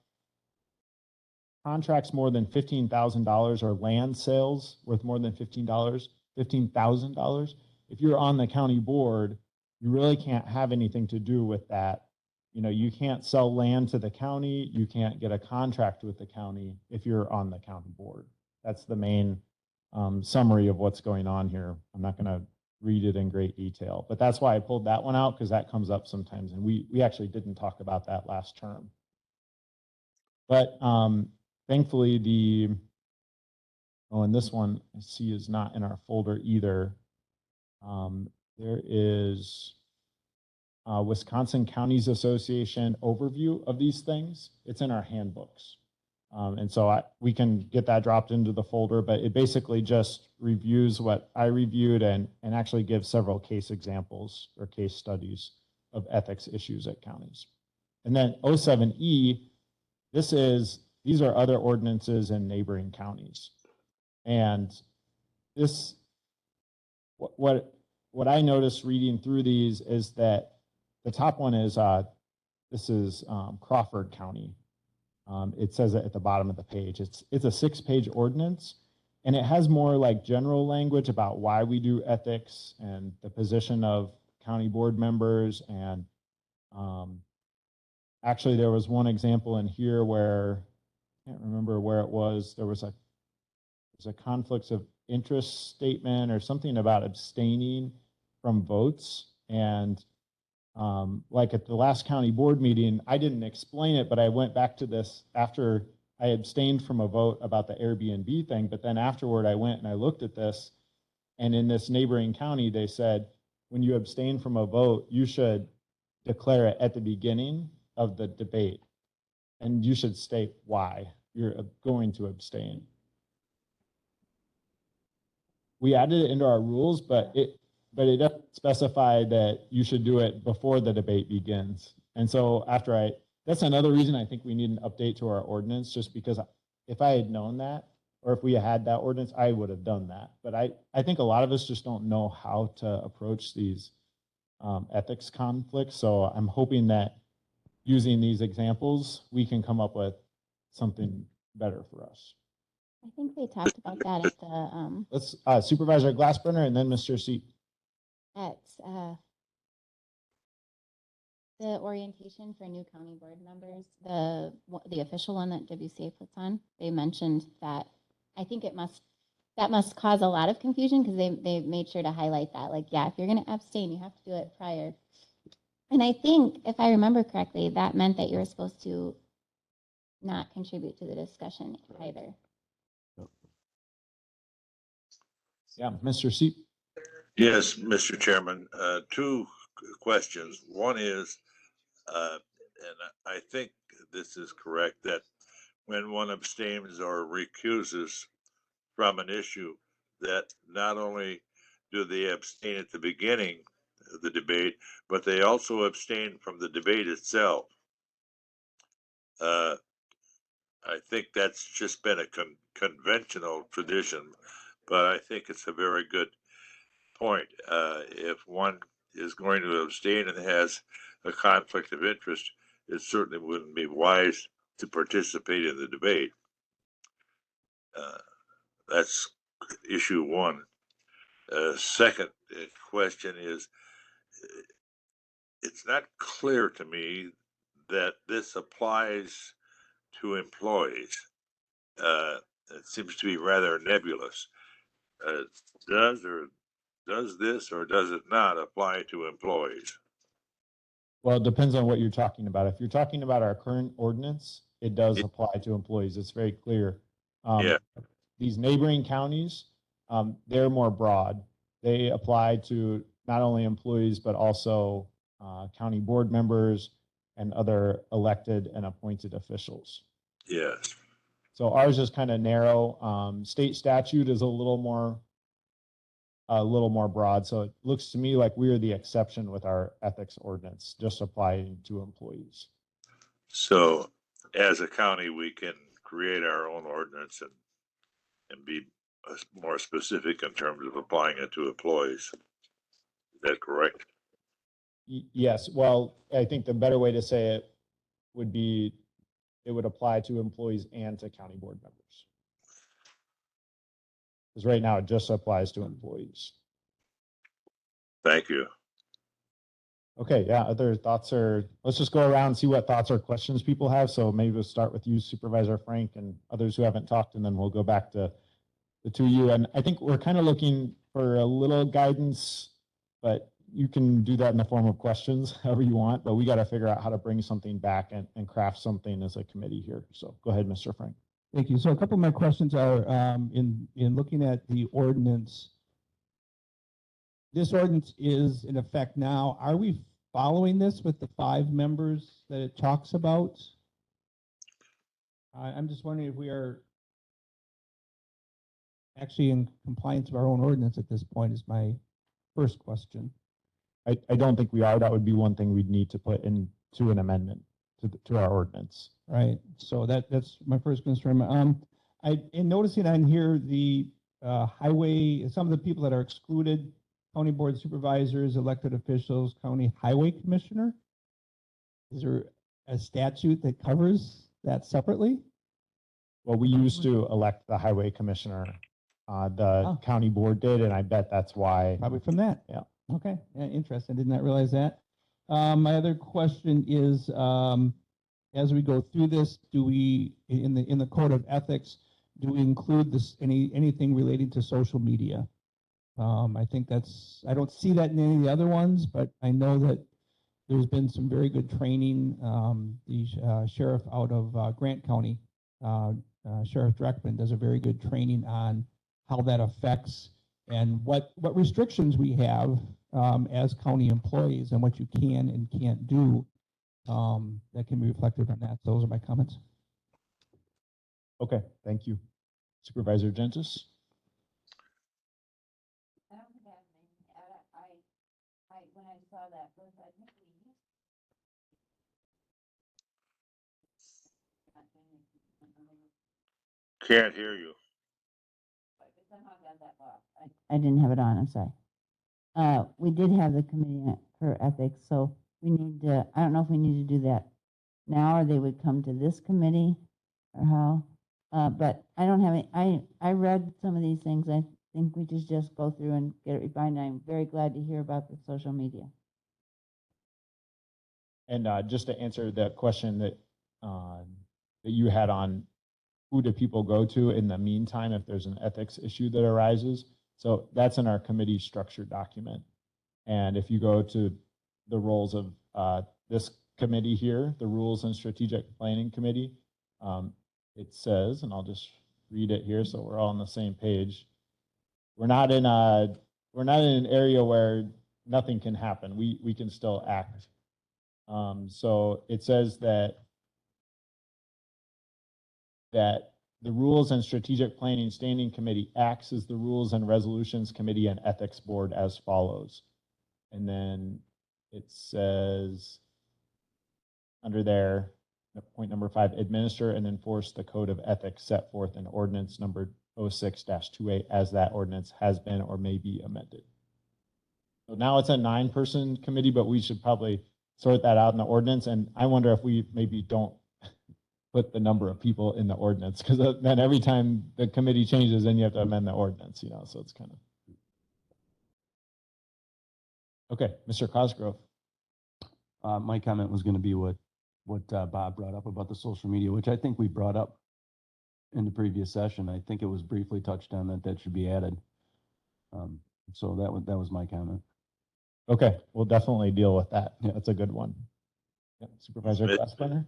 contracts more than $15,000 or land sales worth more than $15,000. If you're on the county board, you really can't have anything to do with that. You know, you can't sell land to the county. You can't get a contract with the county if you're on the county board. That's the main summary of what's going on here. I'm not going to read it in great detail, but that's why I pulled that one out, because that comes up sometimes, and we actually didn't talk about that last term. But thankfully and this one I see is not in our folder either. There is Wisconsin Counties Association overview of these things. It's in our handbooks. And so we can get that dropped into the folder, but it basically just reviews what I reviewed and actually gives several case examples or case studies of ethics issues at counties. And then 07E, these are other ordinances in neighboring counties. And this, what I noticed reading through these is that the top one is, this is Crawford County. It says it at the bottom of the page. It's a 6-page ordinance, and it has more like general language about why we do ethics and the position of county board members. And actually, there was one example in here where I can't remember where it was. There was a conflicts of interest statement or something about abstaining from votes. And like at the last county board meeting, I didn't explain it, but I went back to this after I abstained from a vote about the Airbnb thing. But then afterward, I went and I looked at this, and in this neighboring county, they said, when you abstain from a vote, you should declare it at the beginning of the debate, and you should state why you're going to abstain. We added it into our rules, but it doesn't specify that you should do it before the debate begins. And so that's another reason I think we need an update to our ordinance, just because if I had known that, or if we had that ordinance, I would have done that. But I think a lot of us just don't know how to approach these ethics conflicts. So I'm hoping that using these examples, we can come up with something better for us. I think they talked about that at the Let's Supervisor Glassburner and then Mr. Seat. at the orientation for new county board members, the official one that WCA puts on. They mentioned that I think that must cause a lot of confusion, because they made sure to highlight that, like, yeah, if you're going to abstain, you have to do it prior. And I think, if I remember correctly, that meant that you were supposed to not contribute to the discussion either. Yeah, Mr. Seat. Yes, Mr. Chairman, 2 questions. One is, and I think this is correct, that when one abstains or recuses from an issue, that not only do they abstain at the beginning of the debate, but they also abstain from the debate itself. I think that's just been a conventional tradition, but I think it's a very good point. If one is going to abstain and has a conflict of interest, it certainly wouldn't be wise to participate in the debate. That's issue 1. Second question is, it's not clear to me that this applies to employees. It seems to be rather nebulous. Does this or does it not apply to employees? Well, it depends on what you're talking about. If you're talking about our current ordinance, it does Yeah. apply to employees. It's very clear. Yeah. These neighboring counties, they're more broad. They apply to not only employees, but also county board members and other elected and appointed officials. Yes. So ours is kind of narrow. State statute is a little more broad. So it looks to me like we are the exception with our ethics ordinance, just applying to employees. So as a county, we can create our own ordinance and be more specific in terms of applying it to employees. Is that correct? Yes. Well, I think the better way to say it would be it would apply to employees and to county board members. Because right now it just applies to employees. Thank you. Okay, yeah, other thoughts let's just go around and see what thoughts or questions people have. So maybe we'll start with you, Supervisor Frank, and others who haven't talked, and then we'll go back to the two of you. And I think we're kind of looking for a little guidance, but you can do that in the form of questions, however you want, but we got to figure out how to bring something back and craft something as a committee here. So go ahead, Mr. Frank. Thank you. So a couple of my questions are in looking at the ordinance. This ordinance is in effect now. Are we following this with the 5 members that it talks about? I'm just wondering if we are actually in compliance of our own ordinance at this point is my first question. I don't think we are. That would be one thing we'd need to put into an amendment to our ordinance. Right. So that's my first concern. In noticing on here the highway, some of the people that are excluded, county board supervisors, elected officials, county highway commissioner. Is there a statute that covers that separately? Well, we used to elect the highway commissioner. The county board did, and I bet that's why. Probably from that. Yeah. Okay. Yeah, interesting. Did not realize that. My other question is, as we go through this, do we in the code of ethics, do we include this anything relating to social media? I think I don't see that in any of the other ones, but I know that there's been some very good training. The sheriff out of Grant County, Sheriff Dreckman, does a very good training on how that affects and what restrictions we have as county employees and what you can and can't do that can be reflected on that. Those are my comments. Okay, thank you. Supervisor Gentis? I don't think I have anything to add. When I saw that, I think we used. Can't hear you. I didn't have it on, I'm sorry. We did have the committee for ethics, so we need to, I don't know if we need to do that now, or they would come to this committee, or how. But I don't have any, I read some of these things. I think we just go through and get it refined. I'm very glad to hear about the social media. And just to answer that question that you had on who do people go to in the meantime if there's an ethics issue that arises. So that's in our committee structure document. And if you go to the roles of this committee here, the Rules and Strategic Planning Committee, it says, and I'll just read it here so we're all on the same page. We're not in an area where nothing can happen. We can still act. So it says that the Rules and Strategic Planning Standing Committee acts as the Rules and Resolutions Committee and Ethics Board as follows. And then it says under there, point number 5, administer and enforce the code of ethics set forth in ordinance number 06-28 as that ordinance has been or may be amended. So now it's a 9-person committee, but we should probably sort that out in the ordinance. And I wonder if we maybe don't put the number of people in the ordinance, because then every time the committee changes, then you have to amend the ordinance, so it's kind of. Okay, Mr. Cosgrove. My comment was going to be what Bob brought up about the social media, which I think we brought up in the previous session. I think it was briefly touched on that should be added. So that was my comment. Okay, we'll definitely deal with that. Yeah. That's a good one. Yep, Supervisor Mr. Glassbrenner?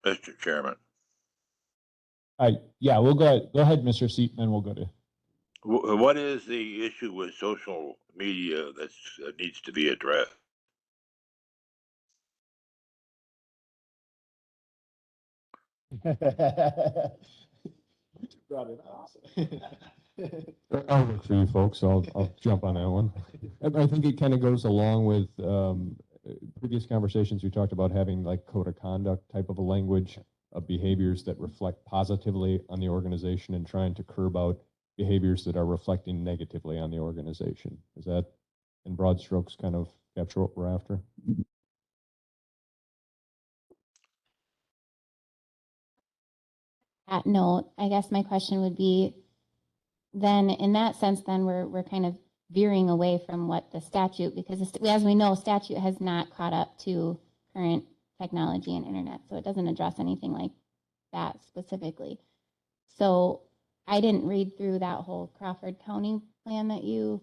Mr. Chairman, Yeah, we'll go ahead, Mr. Seat, and then we'll go to. what is the issue with social media that needs to be addressed? Brought it up. I'll work for you folks. I'll jump on that one. I think it kind of goes along with previous conversations. We talked about having like code of conduct type of a language of behaviors that reflect positively on the organization and trying to curb out behaviors that are reflecting negatively on the organization. Is that in broad strokes kind of capture what we're after? That note, I guess my question would be, then in that sense, then we're kind of veering away from what the statute, because as we know, statute has not caught up to current technology and internet, so it doesn't address anything like that specifically. So I didn't read through that whole Crawford County plan that you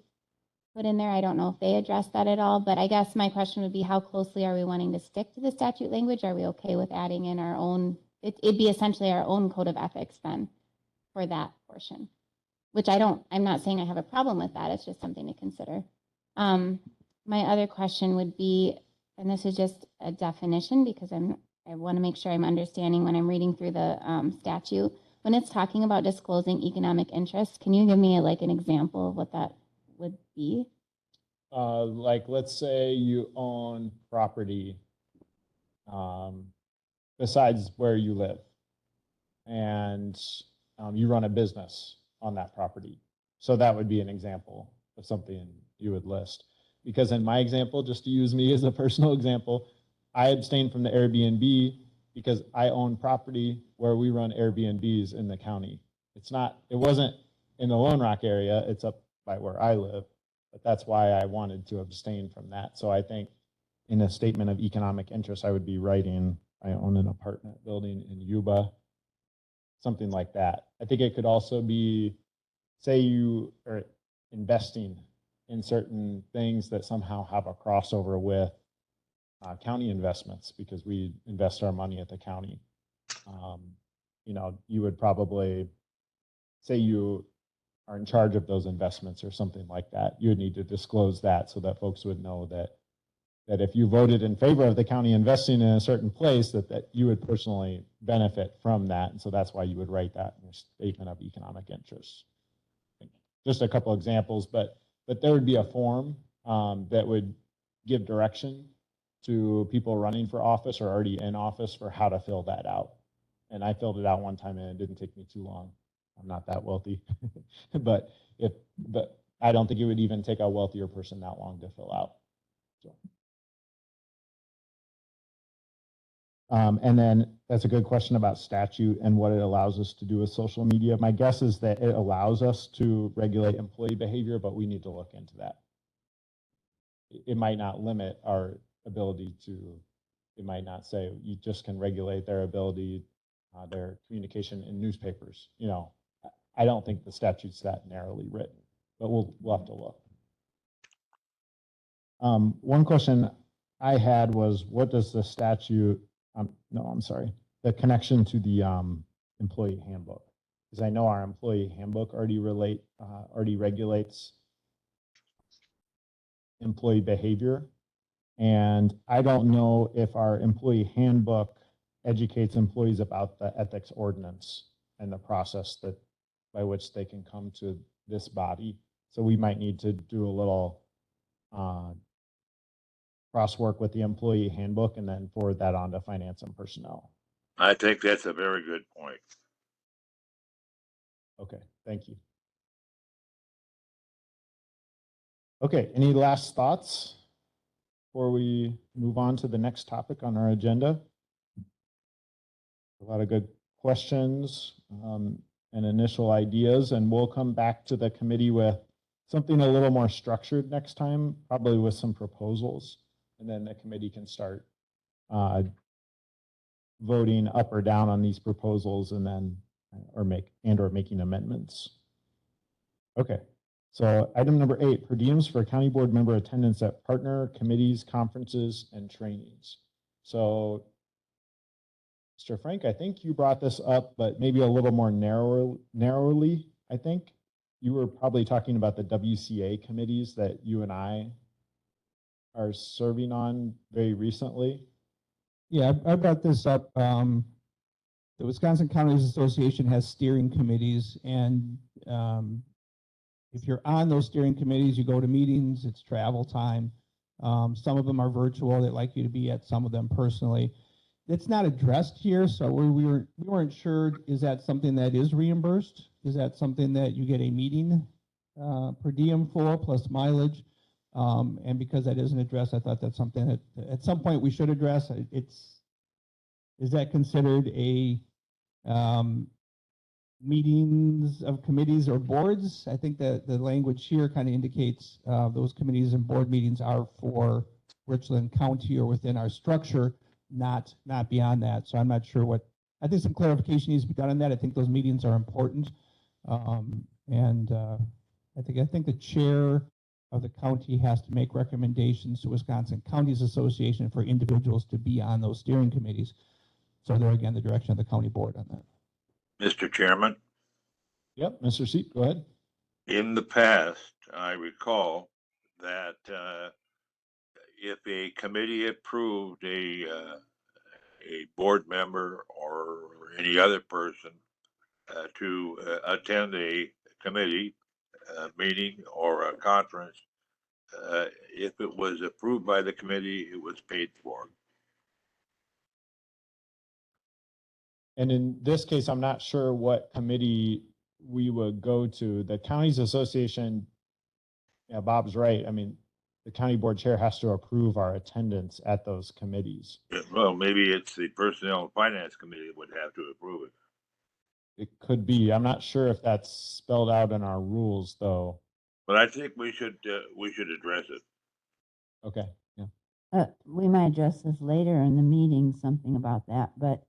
put in there. I don't know if they addressed that at all, but I guess my question would be, how closely are we wanting to stick to the statute language? Are we okay with adding in our own, it'd be essentially our own code of ethics then for that portion, which I'm not saying I have a problem with that. It's just something to consider. My other question would be, and this is just a definition because I want to make sure I'm understanding when I'm reading through the statute. When it's talking about disclosing economic interest, can you give me an example of what that would be? Like, let's say you own property besides where you live, and you run a business on that property. So that would be an example of something you would list. Because in my example, just to use me as a personal example, I abstained from the Airbnb because I own property where we run Airbnbs in the county. It wasn't in the Lone Rock area, it's up by where I live, but that's why I wanted to abstain from that. So I think in a statement of economic interest, I would be writing, I own an apartment building in Yuba, something like that. I think it could also be, say you are investing in certain things that somehow have a crossover with county investments, because we invest our money at the county. You would probably say you are in charge of those investments or something like that. You would need to disclose that so that folks would know that if you voted in favor of the county investing in a certain place, that you would personally benefit from that. And so that's why you would write that in your statement of economic interest. Just a couple examples, but there would be a form that would give direction to people running for office or already in office for how to fill that out. And I filled it out one time and it didn't take me too long. I'm not that wealthy, but I don't think it would even take a wealthier person that long to fill out. So. And then that's a good question about statute and what it allows us to do with social media. My guess is that it allows us to regulate employee behavior, but we need to look into that. It might not limit our ability to, it might not say you just can regulate their ability, their communication in newspapers. I don't think the statute's that narrowly written, but we'll have to look. One question I had was, what does the statute, the connection to the employee handbook? Because I know our employee handbook already regulates employee behavior. And I don't know if our employee handbook educates employees about the ethics ordinance and the process by which they can come to this body. So we might need to do a little cross work with the employee handbook and then forward that on to finance and personnel. I think that's a very good point. Okay, thank you. Okay, any last thoughts before we move on to the next topic on our agenda? A lot of good questions and initial ideas, and we'll come back to the committee with something a little more structured next time, probably with some proposals. And then the committee can start voting up or down on these proposals and then, or making amendments. Okay, so item number 8, per diems for county board member attendance at partner committees, conferences, and trainings. So, Mr. Frank, I think you brought this up, but maybe a little more narrowly, I think. You were probably talking about the WCA committees that you and I are serving on very recently. Yeah, I brought this up. The Wisconsin Counties Association has steering committees, and if you're on those steering committees, you go to meetings, it's travel time. Some of them are virtual. They'd like you to be at some of them personally. It's not addressed here, so we weren't sure, is that something that is reimbursed? Is that something that you get a meeting per diem for plus mileage? And because that isn't addressed, I thought that's something that at some point we should address. Is that considered a meetings of committees or boards? I think that the language here kind of indicates those committees and board meetings are for Richland County or within our structure, not beyond that. So I'm not sure what, I think some clarification needs to be done on that. I think those meetings are important. I think the chair of the county has to make recommendations to Wisconsin Counties Association for individuals to be on those steering committees. So they're again the direction of the county board on that. Mr. Chairman, Yep, Mr. Seat, go ahead. in the past, I recall that if a committee approved a board member or any other person to attend a committee meeting or a conference, if it was approved by the committee, it was paid for. And in this case, I'm not sure what committee we would go to. The counties association, yeah, Bob's right. I mean, the county board chair has to approve our attendance at those committees. Well, maybe it's the Personnel and Finance Committee that would have to approve it. It could be. I'm not sure if that's spelled out in our rules, though. But I think we should address it. Okay, yeah. We might address this later in the meeting, something about that, but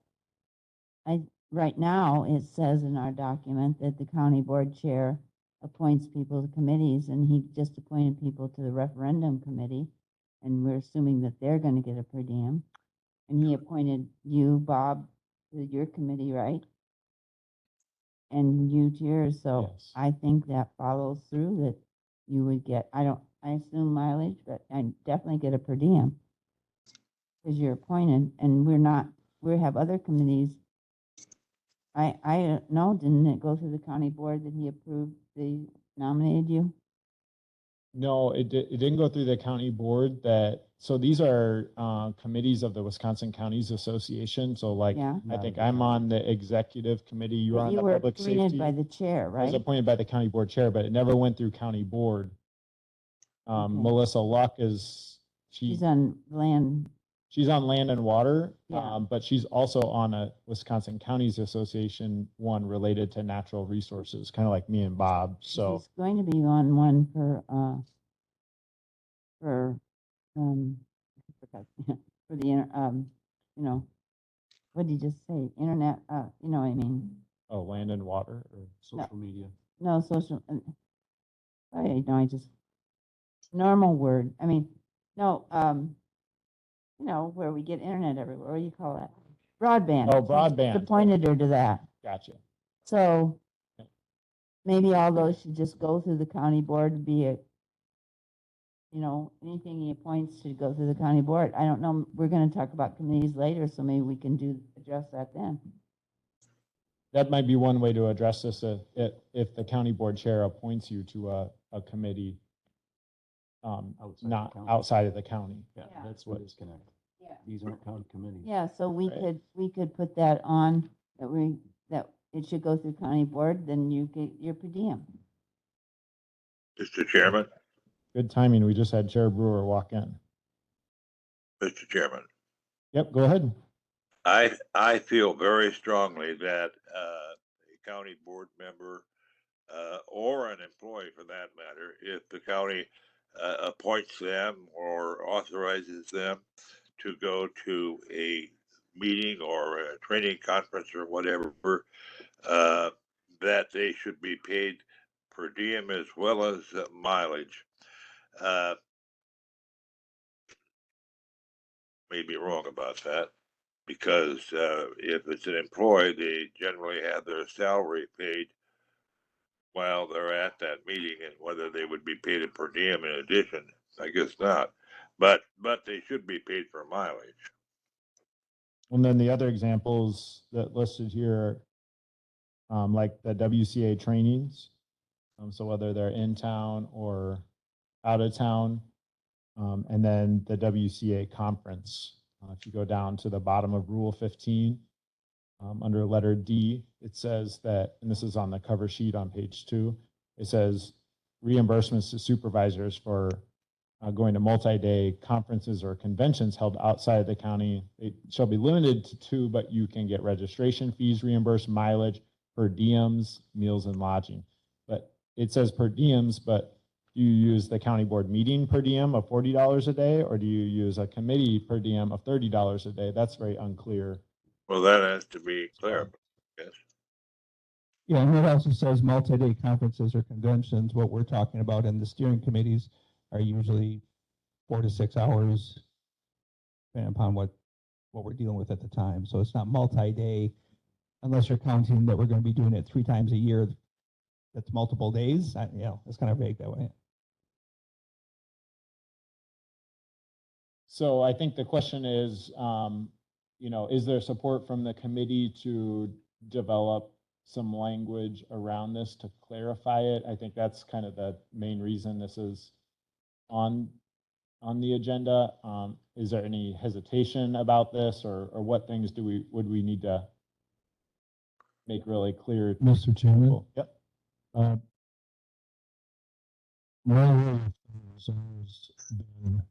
right now, it says in our document that the county board chair appoints people to committees, and he just appointed people to the referendum committee, and we're assuming that they're gonna get a per diem. And he appointed you, Bob, to your committee, right? And you to yours, so Yes. I think that follows through, that you would get, I assume mileage, but I definitely get a per diem. Because you're appointed, and we have other committees. I know, didn't it go through the county board that he approved, they nominated you? No, it didn't go through the county board so these are committees of the Wisconsin Counties Association. So like, Yeah. I think I'm on the executive committee, you're But on you the were public appointed safety. by the chair, I was right? appointed by the county board chair, but it never went through county board. Okay. Melissa Luck She's on land. she's on land and water, Yeah. but she's also on a Wisconsin Counties Association one related to natural resources, kind of like me and Bob. So She's going to be on one for the, what did you just say? Internet, you know what I mean? oh, land and water or Social media. No, social, I just, normal word. I mean, no, where we get internet everywhere. What do you call that? Broadband. Oh, broadband. Appointed her to that. Gotcha. So Okay. maybe all those should just go through the county board, anything he appoints should go through the county board. I don't know, we're gonna talk about committees later, so maybe we can address that then. That might be one way to address this, if the county board chair appoints you to a committee, Outside the not county. outside of the county. Yeah, Yeah. that's what disconnect. Yeah. These aren't county committees. Yeah, so we Right. could put that on, that it should go through county board, then you get your per diem. Mr. Chairman, Good timing. We just had Chair Brewer walk in. Mr. Chairman, Yep, go ahead. I feel very strongly that a county board member or an employee for that matter, if the county appoints them or authorizes them to go to a meeting or a training conference or whatever, that they should be paid per diem as well as mileage. May be wrong about that, because if it's an employee, they generally have their salary paid while they're at that meeting, and whether they would be paid per diem in addition, I guess not. But they should be paid for mileage. And then the other examples that listed here, like the WCA trainings. So whether they're in town or out of town, and then the WCA conference. If you go down to the bottom of Rule 15, under letter D, it says that, and this is on the cover sheet on page 2, it says reimbursements to supervisors for going to multi-day conferences or conventions held outside of the county. It shall be limited to 2, but you can get registration fees reimbursed, mileage, per diems, meals and lodging. But it says per diems, but do you use the county board meeting per diem of $40 a day, or do you use a committee per diem of $30 a day? That's very unclear. Well, that has to be clear. Yes. Yeah, and it also says multi-day conferences or conventions. What we're talking about in the steering committees are usually 4 to 6 hours, depending upon what we're dealing with at the time. So it's not multi-day, unless you're counting that we're going to be doing it 3 times a year. That's multiple days. It's kind of vague that way. So I think the question is, is there support from the committee to develop some language around this to clarify it? I think that's kind of the main reason this is on the agenda. Is there any hesitation about this, or what things would we need to make really clear? Mr. Chairman? Yep. My rule of thumb has always been,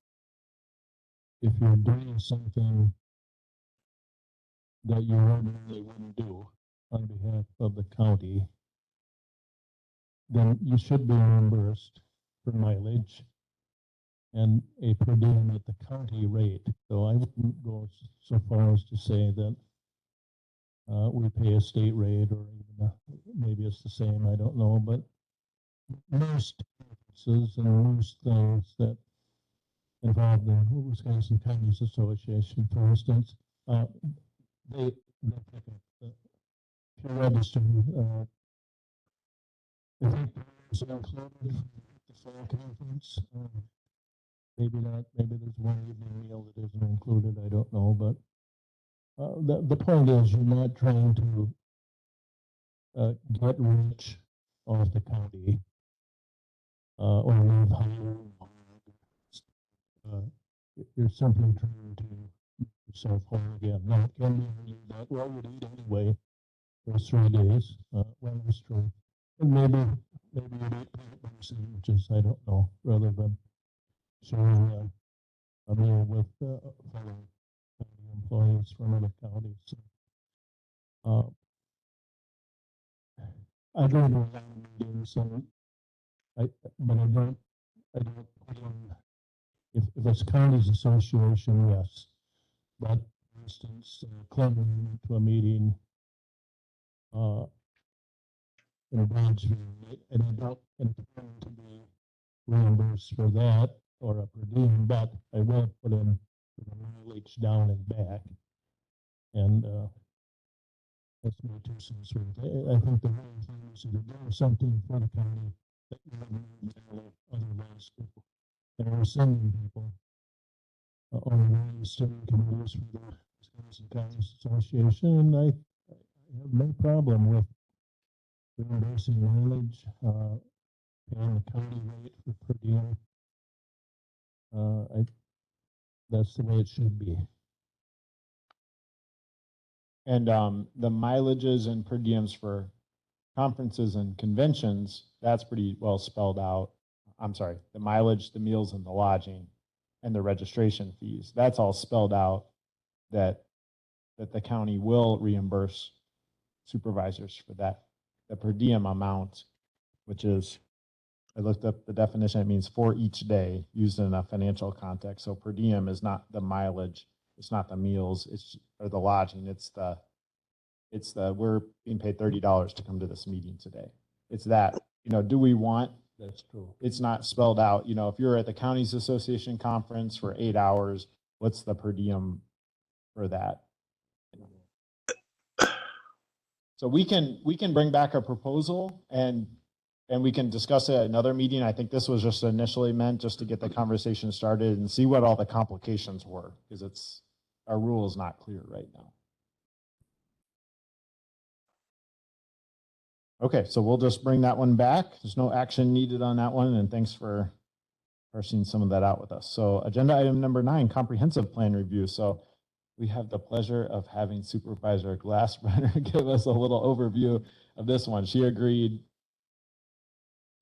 if you're doing something that you ordinarily wouldn't do on behalf of the county, then you should be reimbursed for mileage and a per diem at the county rate. So I wouldn't go so far as to say that we pay a state rate, or even maybe it's the same, I don't know, but most conferences and most things that involve the Wisconsin Counties Association, for instance, they pick up if you register. I think it's included for the fall conference. Maybe not. Maybe there's one evening meal that isn't included. I don't know, but the point is, you're not trying to get rich off the county or live higher. You're simply trying to make yourself whole again. Now, it can be argued that, well, you'd eat anyway those 3 days. Well, that's true. And maybe you'd eat peanut butter sandwiches, I don't know, rather than sharing a meal with fellow county employees from other counties. So, I go to a lot of meetings, but I don't put in. If it's counties association, yes. But for instance, Clinton went to a meeting in Bridgeville, and I don't intend to be reimbursed for that or a per diem, but I will put in the mileage down and back. And that's my 2 cents worth. I think the whole thing is to do something for the county that you wouldn't otherwise do. And we're sending people on the steering committees for the Wisconsin Counties Association, and I have no problem with reimbursing mileage, paying the county rate for per diem. That's the way it should be. And the mileages and per diems for conferences and conventions, that's pretty well spelled out. I'm sorry, the mileage, the meals and the lodging and the registration fees. That's all spelled out that the county will reimburse supervisors for that. The per diem amount which is, I looked up the definition, it means for each day used in a financial context. So per diem is not the mileage, it's not the meals, or the lodging, it's the, we're being paid $30 to come to this meeting today. It's that, do we want, That's true. it's not spelled out, if you're at the counties association conference for 8 hours, what's the per diem for that? So we can bring back a proposal and we can discuss it at another meeting. I think this was just initially meant just to get the conversation started and see what all the complications were, because our rule is not clear right now. Okay, so we'll just bring that one back. There's no action needed on that one, and thanks for parsing some of that out with us. So agenda item number 9, comprehensive plan review. So we have the pleasure of having Supervisor Glassbrenner give us a little overview of this one. She agreed.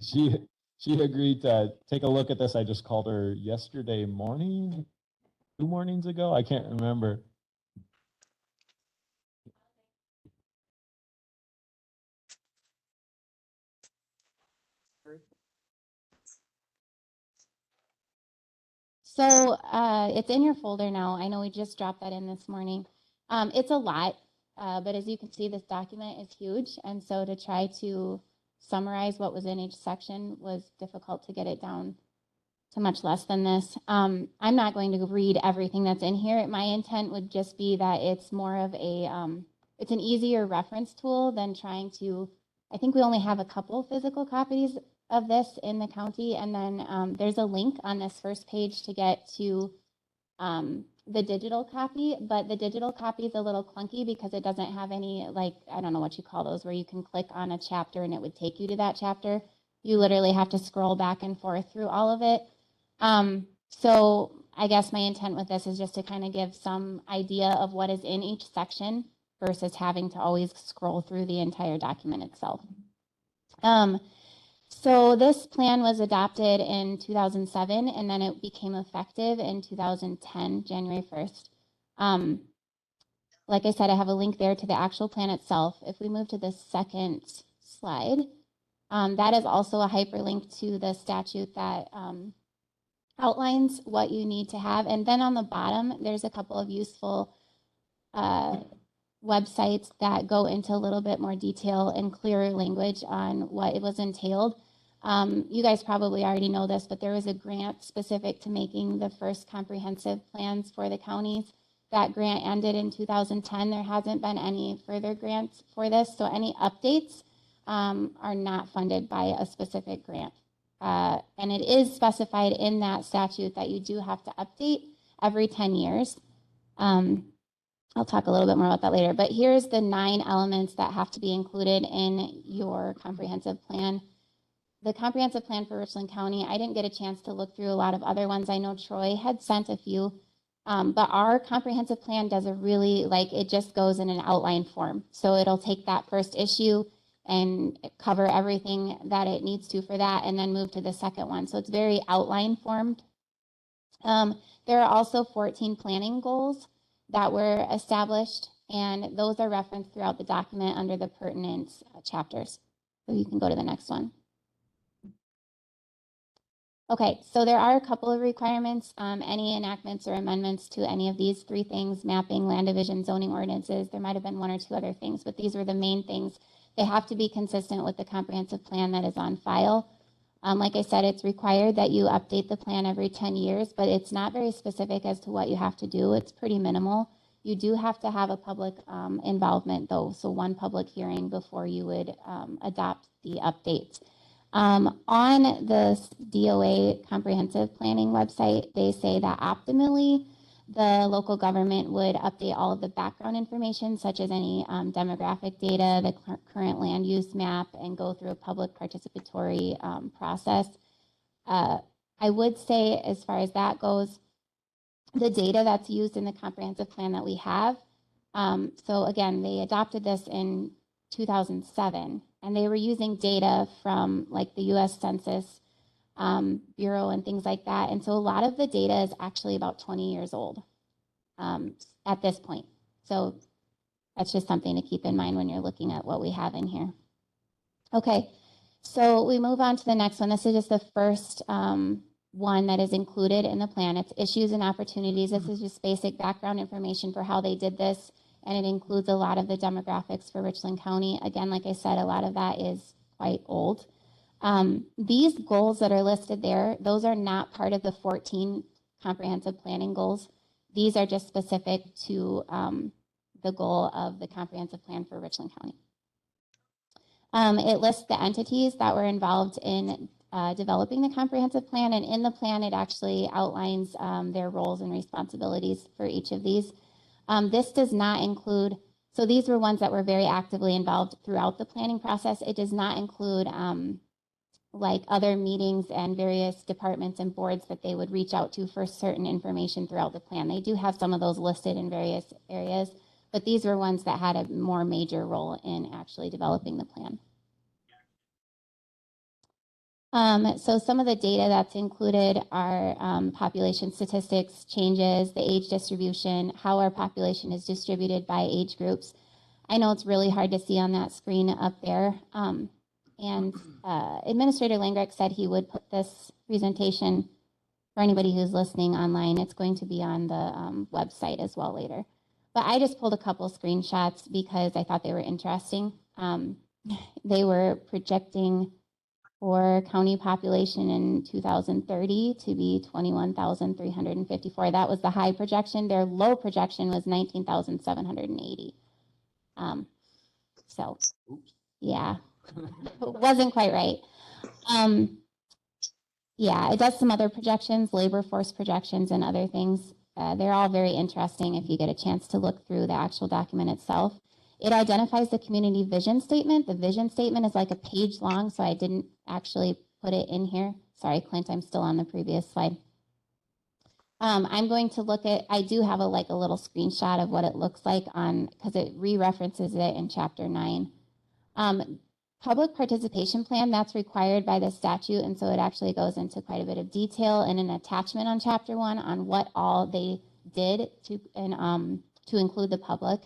She agreed to take a look at this. I just called her yesterday morning, 2 mornings ago. I can't remember. So it's in your folder now. I know we just dropped that in this morning. It's a lot, but as you can see, this document is huge. And so to try to summarize what was in each section was difficult to get it down to much less than this. I'm not going to read everything that's in here. My intent would just be that it's more of it's an easier reference tool than trying to, I think we only have a couple physical copies of this in the county. And then there's a link on this first page to get to the digital copy, but the digital copy is a little clunky because it doesn't have any, like, I don't know what you call those, where you can click on a chapter and it would take you to that chapter. You literally have to scroll back and forth through all of it. So I guess my intent with this is just to kind of give some idea of what is in each section versus having to always scroll through the entire document itself. So this plan was adopted in 2007, and then it became effective in 2010, January 1st. Like I said, I have a link there to the actual plan itself. If we move to the second slide, that is also a hyperlink to the statute that outlines what you need to have. And then on the bottom, there's a couple of useful websites that go into a little bit more detail and clearer language on what it was entailed. You guys probably already know this, but there was a grant specific to making the first comprehensive plans for the counties. That grant ended in 2010. There hasn't been any further grants for this, so any updates are not funded by a specific grant. And it is specified in that statute that you do have to update every 10 years. I'll talk a little bit more about that later, but here's the 9 elements that have to be included in your comprehensive plan. The comprehensive plan for Richland County, I didn't get a chance to look through a lot of other ones. I know Troy had sent a few, but our comprehensive plan does a really, it just goes in an outline form. So it'll take that first issue and cover everything that it needs to for that, and then move to the second one. So it's very outline formed. There are also 14 planning goals that were established, and those are referenced throughout the document under the pertinent chapters. So you can go to the next one. Okay, so there are a couple of requirements. Any enactments or amendments to any of these 3 things, mapping, land division, zoning ordinances, there might have been 1 or 2 other things, but these were the main things. They have to be consistent with the comprehensive plan that is on file. Like I said, it's required that you update the plan every 10 years, but it's not very specific as to what you have to do. It's pretty minimal. You do have to have a public involvement though, so 1 public hearing before you would adopt the updates. On the DOA comprehensive planning website, they say that optimally, the local government would update all of the background information, such as any demographic data, the current land use map, and go through a public participatory process. I would say, as far as that goes, the data that's used in the comprehensive plan that we have, so again, they adopted this in 2007, and they were using data from like the US Census Bureau and things like that. And so a lot of the data is actually about 20 years old at this point. So that's just something to keep in mind when you're looking at what we have in here. Okay, So we move on to the next one. This is just the first one that is included in the plan. It's issues and opportunities. This is just basic background information for how they did this, and it includes a lot of the demographics for Richland County. Again, like I said, a lot of that is quite old. These goals that are listed there, those are not part of the 14 comprehensive planning goals. These are just specific to the goal of the comprehensive plan for Richland County. It lists the entities that were involved in developing the comprehensive plan, and in the plan it actually outlines their roles and responsibilities for each of these. This does not include, so these were ones that were very actively involved throughout the planning process. It does not include like other meetings and various departments and boards that they would reach out to for certain information throughout the plan. They do have some of those listed in various areas, but these were ones that had a more major role in actually developing the plan. So some of the data that's included are population statistics, changes, the age distribution, how our population is distributed by age groups. I know it's really hard to see on that screen up there. And Administrator Langreich said he would put this presentation for anybody who's listening online. It's going to be on the website as well later. But I just pulled a couple screenshots because I thought they were interesting. They were projecting for county population in 2030 to be 21,354. That was the high projection. Their low projection was 19,780. So, yeah, it wasn't quite right. Yeah, it does some other projections, labor force projections and other things. They're all very interesting if you get a chance to look through the actual document itself. It identifies the community vision statement. The vision statement is like a page long, so I didn't actually put it in here. Sorry, Clint, I'm still on the previous slide. I'm going to look at, I do have a little screenshot of what it looks like on, because it re-references it in chapter 9. Public participation plan, that's required by the statute, and so it actually goes into quite a bit of detail and an attachment on chapter 1 on what all they did to include the public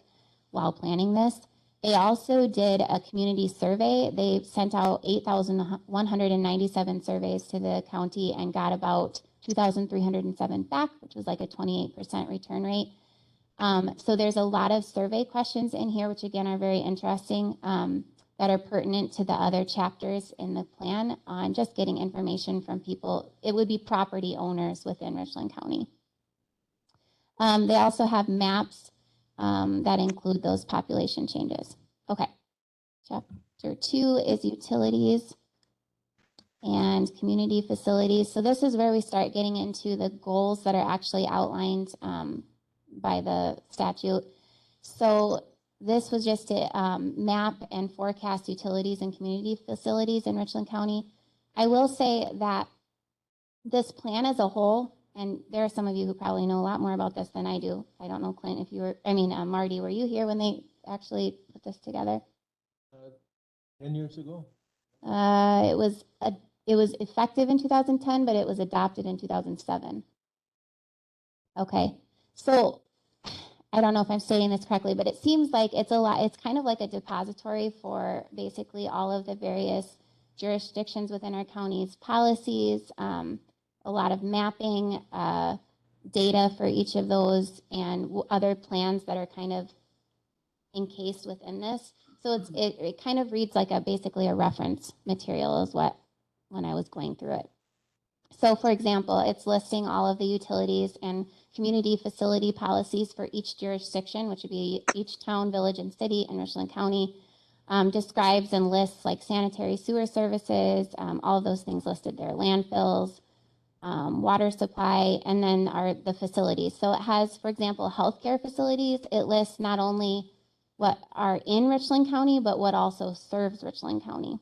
while planning this. They also did a community survey. They sent out 8,197 surveys to the county and got about 2,307 back, which was like a 28% return rate. So there's a lot of survey questions in here, which again are very interesting, that are pertinent to the other chapters in the plan on just getting information from people. It would be property owners within Richland County. They also have maps that include those population changes. Okay, chapter 2 is utilities and community facilities. So this is where we start getting into the goals that are actually outlined by the statute. So this was just to map and forecast utilities and community facilities in Richland County. I will say that this plan as a whole, and there are some of you who probably know a lot more about this than I do. I don't know, Clint, if you were, Marty, were you here when they actually put this together? 10 years ago. It was effective in 2010, but it was adopted in 2007. Okay, so I don't know if I'm saying this correctly, but it seems like it's kind of like a depository for basically all of the various jurisdictions within our county's policies, a lot of mapping, data for each of those, and other plans that are kind of encased within this. So it kind of reads like basically a reference material is what, when I was going through it. So for example, it's listing all of the utilities and community facility policies for each jurisdiction, which would be each town, village, and city in Richland County. Describes and lists like sanitary sewer services, all of those things listed there, landfills, water supply, and then the facilities. So it has, for example, healthcare facilities. It lists not only what are in Richland County, but what also serves Richland County.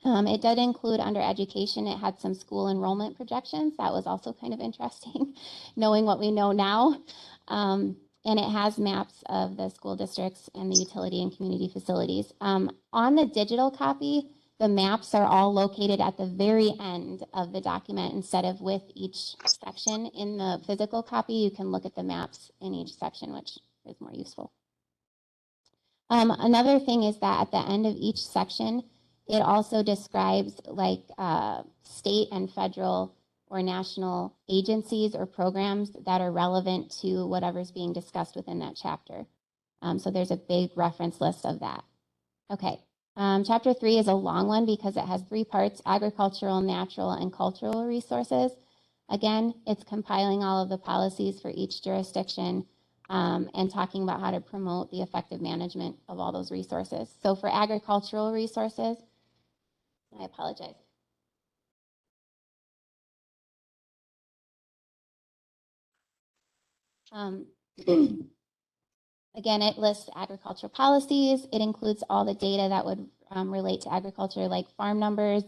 It did include under education, it had some school enrollment projections. That was also kind of interesting, knowing what we know now. And it has maps of the school districts and the utility and community facilities. On the digital copy, the maps are all located at the very end of the document instead of with each section. In the physical copy, you can look at the maps in each section, which is more useful. Another thing is that at the end of each section, It also describes like state and federal or national agencies or programs that are relevant to whatever's being discussed within that chapter. So there's a big reference list of that. Okay, chapter 3 is a long one because it has 3 parts: agricultural, natural, and cultural resources. Again, it's compiling all of the policies for each jurisdiction and talking about how to promote the effective management of all those resources. So for agricultural resources, I apologize. Again, it lists agricultural policies. It includes all the data that would relate to agriculture, like farm numbers,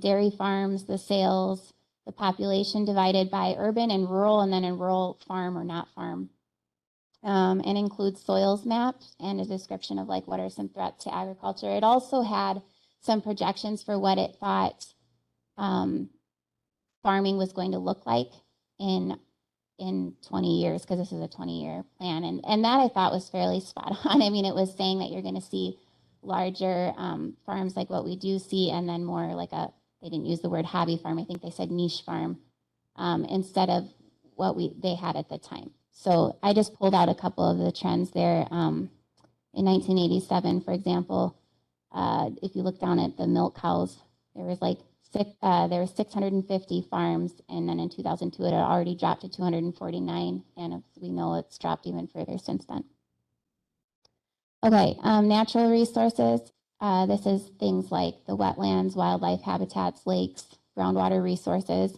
dairy farms, the sales, the population divided by urban and rural, and then in rural farm or not farm. And includes soils maps and a description of like what are some threats to agriculture. It also had some projections for what it thought farming was going to look like in 20 years, because this is a 20-year plan. And that I thought was fairly spot on. I mean, it was saying that you're going to see larger farms like what we do see, and then more like they didn't use the word hobby farm. I think they said niche farm instead of what they had at the time. So I just pulled out a couple of the trends there. In 1987, for example, if you look down at the milk cows, there was like there were 650 farms, and then in 2002 it had already dropped to 249, and we know it's dropped even further since then. Okay, natural resources. This is things like the wetlands, wildlife habitats, lakes, groundwater resources.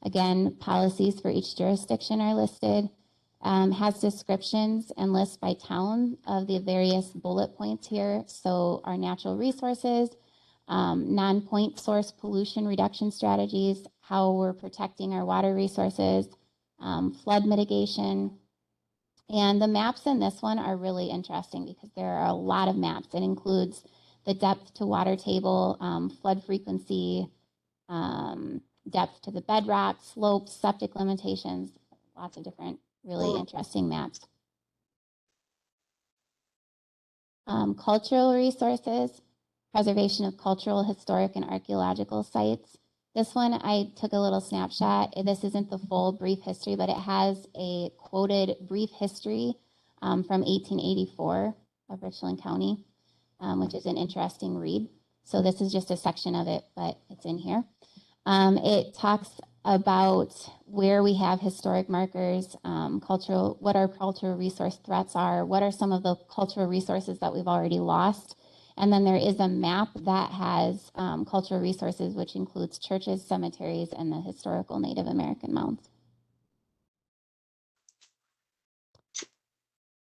Again, policies for each jurisdiction are listed. Has descriptions and lists by town of the various bullet points here. So our natural resources, non-point source pollution reduction strategies, how we're protecting our water resources, flood mitigation. And the maps in this one are really interesting because there are a lot of maps. It includes the depth to water table, flood frequency, depth to the bedrock, slopes, septic limitations, lots of different really interesting maps. Cultural resources, preservation of cultural, historic, and archaeological sites. This one I took a little snapshot. This isn't the full brief history, but it has a quoted brief history from 1884 of Richland County, which is an interesting read. So this is just a section of it, but it's in here. It talks about where we have historic markers, what our cultural resource threats are, what are some of the cultural resources that we've already lost. And then there is a map that has cultural resources, which includes churches, cemeteries, and the historical Native American mounds.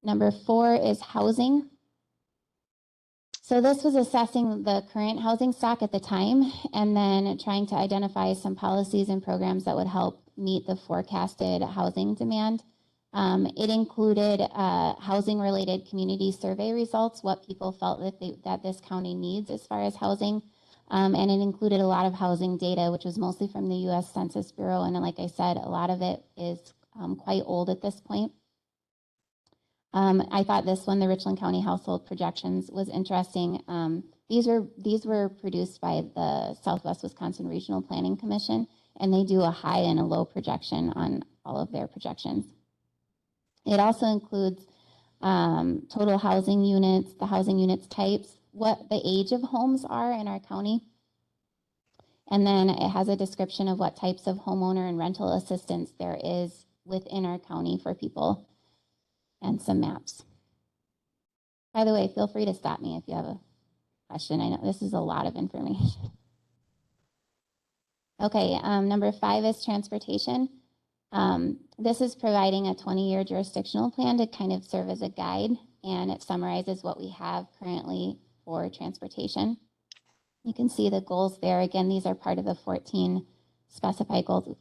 Number 4 is housing. So this was assessing the current housing stock at the time, and then trying to identify some policies and programs that would help meet the forecasted housing demand. It included housing-related community survey results, what people felt that this county needs as far as housing. And it included a lot of housing data, which was mostly from the U.S. Census Bureau. And like I said, a lot of it is quite old at this point. I thought this one, the Richland County Household Projections, was interesting. These were produced by the Southwest Wisconsin Regional Planning Commission, and they do a high and a low projection on all of their projections. It also includes total housing units, the housing units types, what the age of homes are in our county. And then it has a description of what types of homeowner and rental assistance there is within our county for people, and some maps. By the way, feel free to stop me if you have a question. I know this is a lot of information. Okay, number 5 is transportation. This is providing a 20-year jurisdictional plan to kind of serve as a guide, and it summarizes what we have currently for transportation. You can see the goals there. Again, these are part of the 14 specified goals.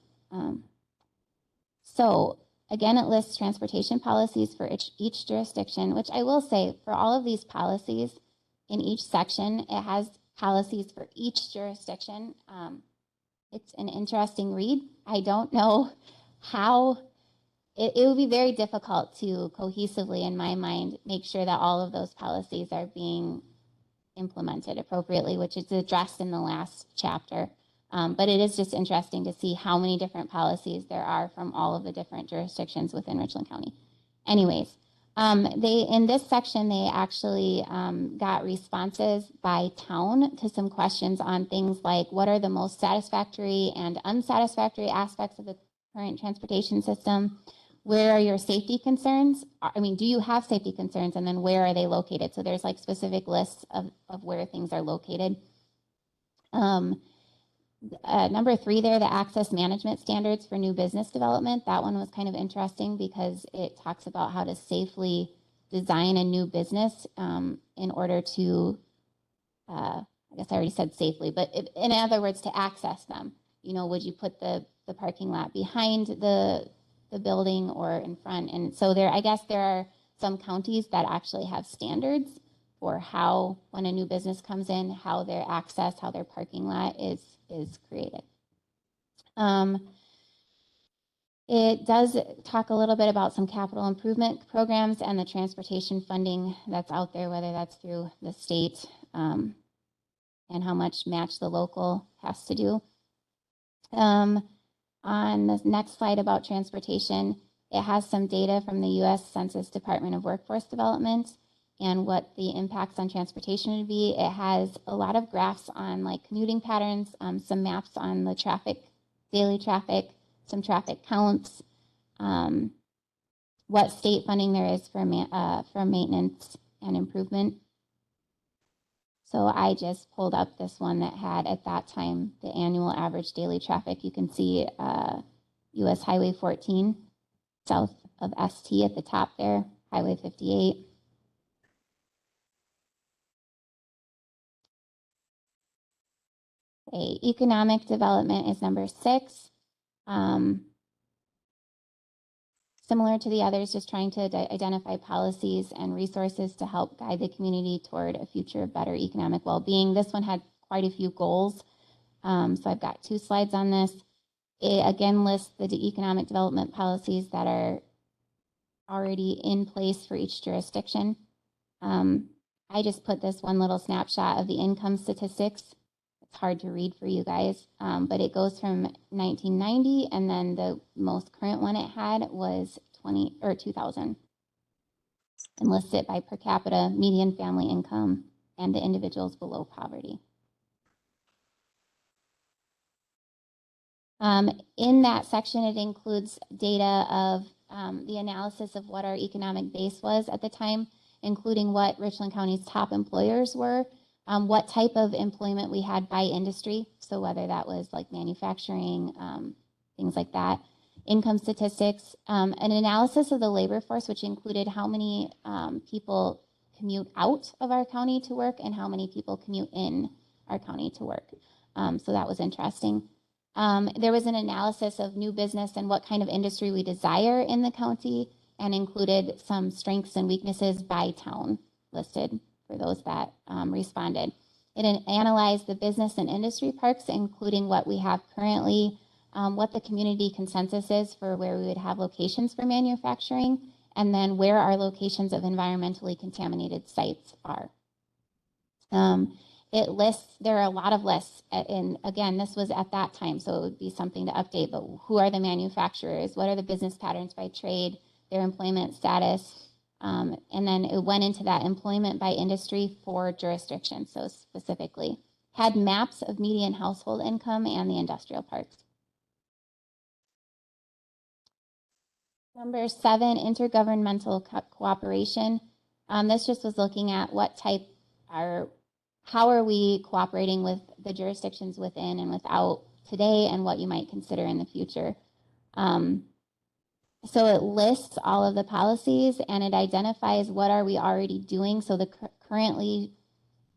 So again, it lists transportation policies for each jurisdiction, which I will say for all of these policies in each section, it has policies for each jurisdiction. It's an interesting read. I don't know how, it would be very difficult to cohesively, in my mind, make sure that all of those policies are being implemented appropriately, which is addressed in the last chapter. But it is just interesting to see how many different policies there are from all of the different jurisdictions within Richland County. Anyways, in this section, they actually got responses by town to some questions on things like what are the most satisfactory and unsatisfactory aspects of the current transportation system? Where are your safety concerns? I mean, do you have safety concerns? And then where are they located? So there's like specific lists of where things are located. Number 3 there, the access management standards for new business development. That one was kind of interesting because it talks about how to safely design a new business in order to, I guess I already said safely, but in other words, to access them. You know, would you put the parking lot behind the building or in front? And so I guess there are some counties that actually have standards for how, when a new business comes in, how their access, how their parking lot is created. It does talk a little bit about some capital improvement programs and the transportation funding that's out there, whether that's through the state and how much match the local has to do. On the next slide about transportation, it has some data from the U.S. Census Department of Workforce Development and what the impacts on transportation would be. It has a lot of graphs on like commuting patterns, some maps on the traffic, daily traffic, some traffic counts, what state funding there is for maintenance and improvement. So I just pulled up this one that had at that time the annual average daily traffic. You can see US Highway 14 south of ST at the top there, Highway 58. Economic development is number 6. Similar to the others, just trying to identify policies and resources to help guide the community toward a future of better economic well-being. This one had quite a few goals. So I've got 2 slides on this. It again lists the economic development policies that are already in place for each jurisdiction. I just put this one little snapshot of the income statistics. It's hard to read for you guys, but it goes from 1990, and then the most current one it had was 2000, and lists it by per capita, median family income, and the individuals below poverty. In that section, it includes data of the analysis of what our economic base was at the time, including what Richland County's top employers were, what type of employment we had by industry, so whether that was like manufacturing, things like that, income statistics, an analysis of the labor force, which included how many people commute out of our county to work and how many people commute in our county to work. So that was interesting. There was an analysis of new business and what kind of industry we desire in the county, and included some strengths and weaknesses by town listed for those that responded. It analyzed the business and industry parks, including what we have currently, what the community consensus is for where we would have locations for manufacturing, and then where our locations of environmentally contaminated sites are. It lists, there are a lot of lists, and again, this was at that time, so it would be something to update, but who are the manufacturers? What are the business patterns by trade, their employment status? And then it went into that employment by industry for jurisdictions, so specifically. Had maps of median household income and the industrial parks. Number 7, intergovernmental cooperation. This just was looking at what type how are we cooperating with the jurisdictions within and without today, and what you might consider in the future. So it lists all of the policies, and it identifies what are we already doing. So the currently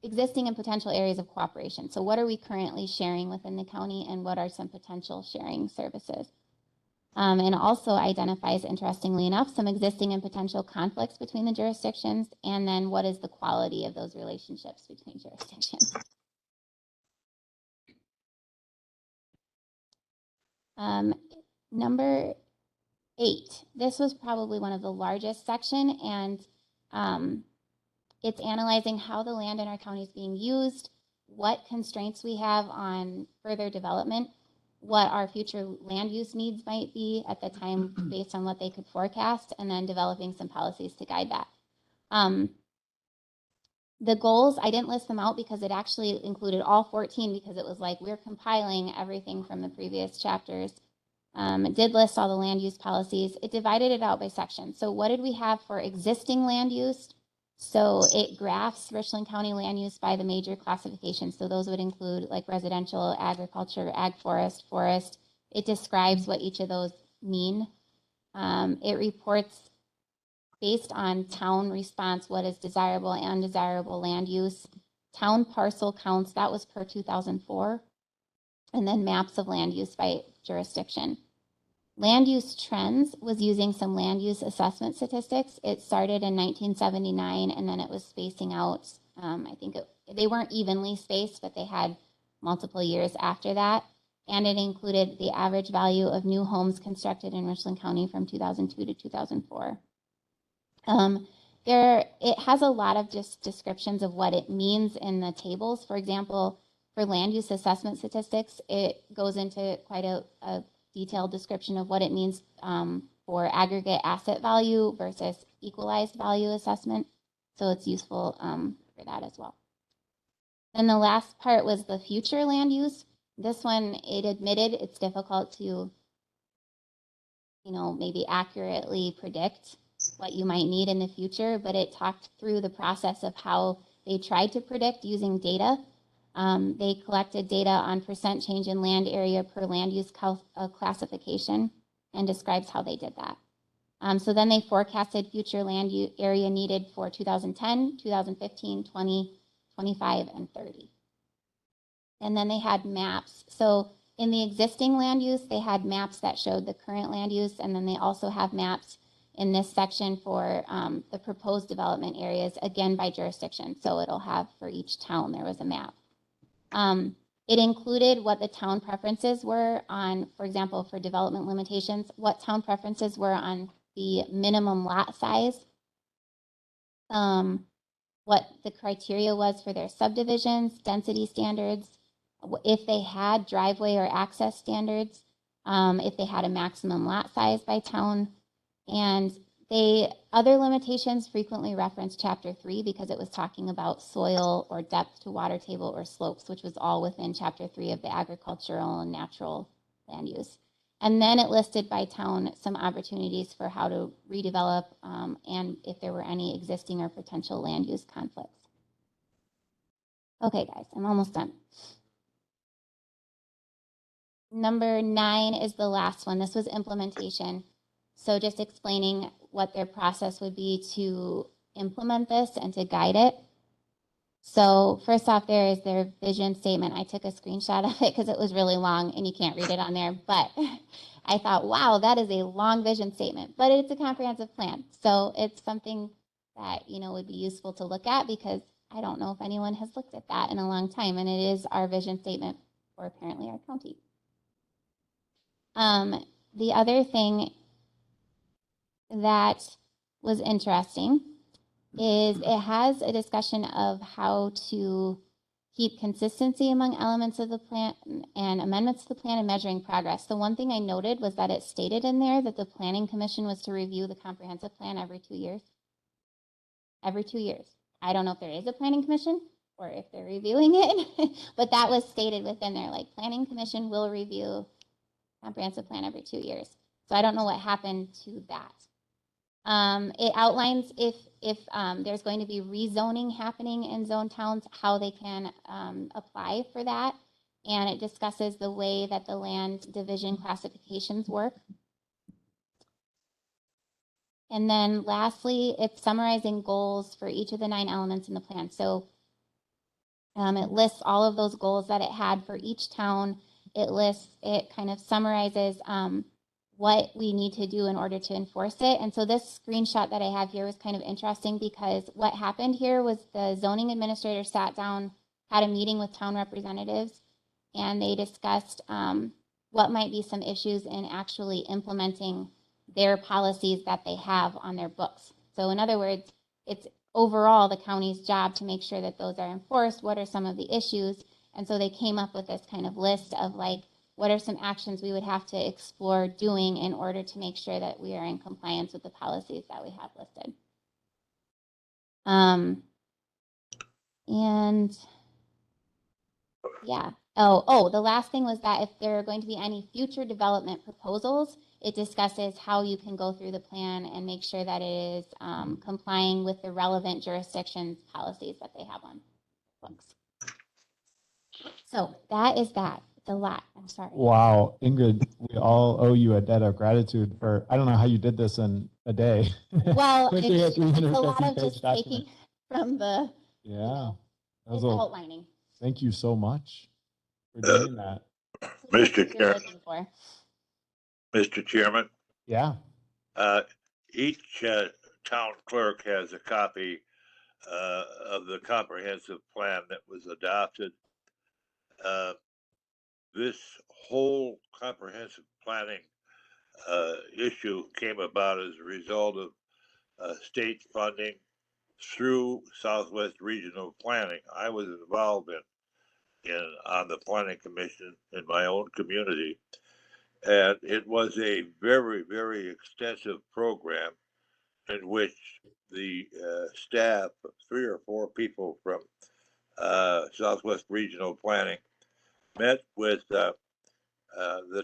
existing and potential areas of cooperation. So what are we currently sharing within the county, and what are some potential sharing services? And also identifies, interestingly enough, some existing and potential conflicts between the jurisdictions, and then what is the quality of those relationships between jurisdictions. Number 8, this was probably one of the largest section, and It's analyzing how the land in our county is being used, what constraints we have on further development, what our future land use needs might be at the time based on what they could forecast, and then developing some policies to guide that. The goals, I didn't list them out because it actually included all 14 because it was like we're compiling everything from the previous chapters. It did list all the land use policies. It divided it out by section. So what did we have for existing land use? So it graphs Richland County land use by the major classifications. So those would include like residential, agriculture, ag forest, forest. It describes what each of those mean. It reports based on town response, what is desirable and undesirable land use. Town parcel counts, that was per 2004. And then maps of land use by jurisdiction. Land use trends was using some land use assessment statistics. It started in 1979 and then it was spacing out. I think they weren't evenly spaced, but they had multiple years after that. And it included the average value of new homes constructed in Richland County from 2002 to 2004. It has a lot of just descriptions of what it means in the tables. For example, for land use assessment statistics, it goes into quite a detailed description of what it means for aggregate asset value versus equalized value assessment. So it's useful for that as well. Then the last part was the future land use. This one, it admitted it's difficult to, maybe accurately predict what you might need in the future, but it talked through the process of how they tried to predict using data. They collected data on percent change in land area per land use classification and describes how they did that. So then they forecasted future land area needed for 2010, 2015, 20, 25, and 30. And then they had maps. So in the existing land use, they had maps that showed the current land use, and then they also have maps in this section for the proposed development areas, again by jurisdiction. So it'll have for each town, there was a map. It included what the town preferences were on, for example, for development limitations, what town preferences were on the minimum lot size, what the criteria was for their subdivisions, density standards, if they had driveway or access standards, if they had a maximum lot size by town, and other limitations frequently reference Chapter 3 because it was talking about soil or depth to water table or slopes, which was all within Chapter 3 of the agricultural and natural land use. And then it listed by town some opportunities for how to redevelop and if there were any existing or potential land use conflicts. Okay, guys, I'm almost done. Number 9 is the last one. This was implementation. So just explaining what their process would be to implement this and to guide it. So first off, there is their vision statement. I took a screenshot of it because it was really long and you can't read it on there. But I thought, wow, that is a long vision statement. But it's a comprehensive plan. So it's something that, would be useful to look at because I don't know if anyone has looked at that in a long time. And it is our vision statement for apparently our county. The other thing that was interesting is it has a discussion of how to keep consistency among elements of the plan and amendments to the plan and measuring progress. The one thing I noted was that it stated in there that the Planning Commission was to review the comprehensive plan every 2 years. Every 2 years. I don't know if there is a Planning Commission or if they're reviewing it, but that was stated within there, like Planning Commission will review comprehensive plan every 2 years. So I don't know what happened to that. It outlines if there's going to be rezoning happening in zone towns, how they can apply for that. And it discusses the way that the land division classifications work. And then lastly, it's summarizing goals for each of the 9 elements in the plan. So it lists all of those goals that it had for each town. It kind of summarizes what we need to do in order to enforce it. And so this screenshot that I have here was kind of interesting because what happened here was the zoning administrator sat down, had a meeting with town representatives, and they discussed what might be some issues in actually implementing their policies that they have on their books. So in other words, it's overall the county's job to make sure that those are enforced. What are some of the issues? And so they came up with this kind of list of like, what are some actions we would have to explore doing in order to make sure that we are in compliance with the policies that we have listed. And yeah. Oh, the last thing was that if there are going to be any future development proposals, it discusses how you can go through the plan and make sure that it is complying with the relevant jurisdictions policies that they have on books. So that is that. It's a lot. I'm sorry. Wow, Ingrid, we all owe you a debt of gratitude for, I don't know how you did this in a day. Well, Quickly, it's a lot 350 of page just document. taking from the, Yeah, know, that was it's a, outlining. thank you so much for doing that. That's Mr. what you're Chair, looking for. Mr. Chairman, Yeah, each town clerk has a copy of the comprehensive plan that was adopted. This whole comprehensive planning issue came about as a result of state funding through Southwest Regional Planning. I was involved on the planning commission in my own community, and it was a very, very extensive program in which the staff, 3 or 4 people from Southwest Regional Planning, met with the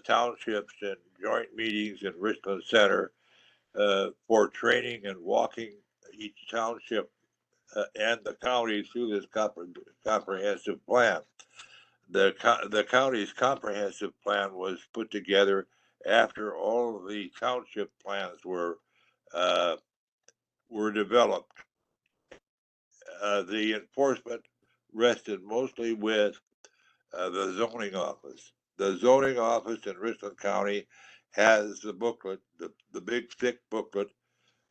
townships in joint meetings in Richland Center for training and walking each township and the county through this comprehensive plan. The county's comprehensive plan was put together after all of the township plans were developed. The enforcement rested mostly with the zoning office. The zoning office in Richland County has the booklet, the big thick booklet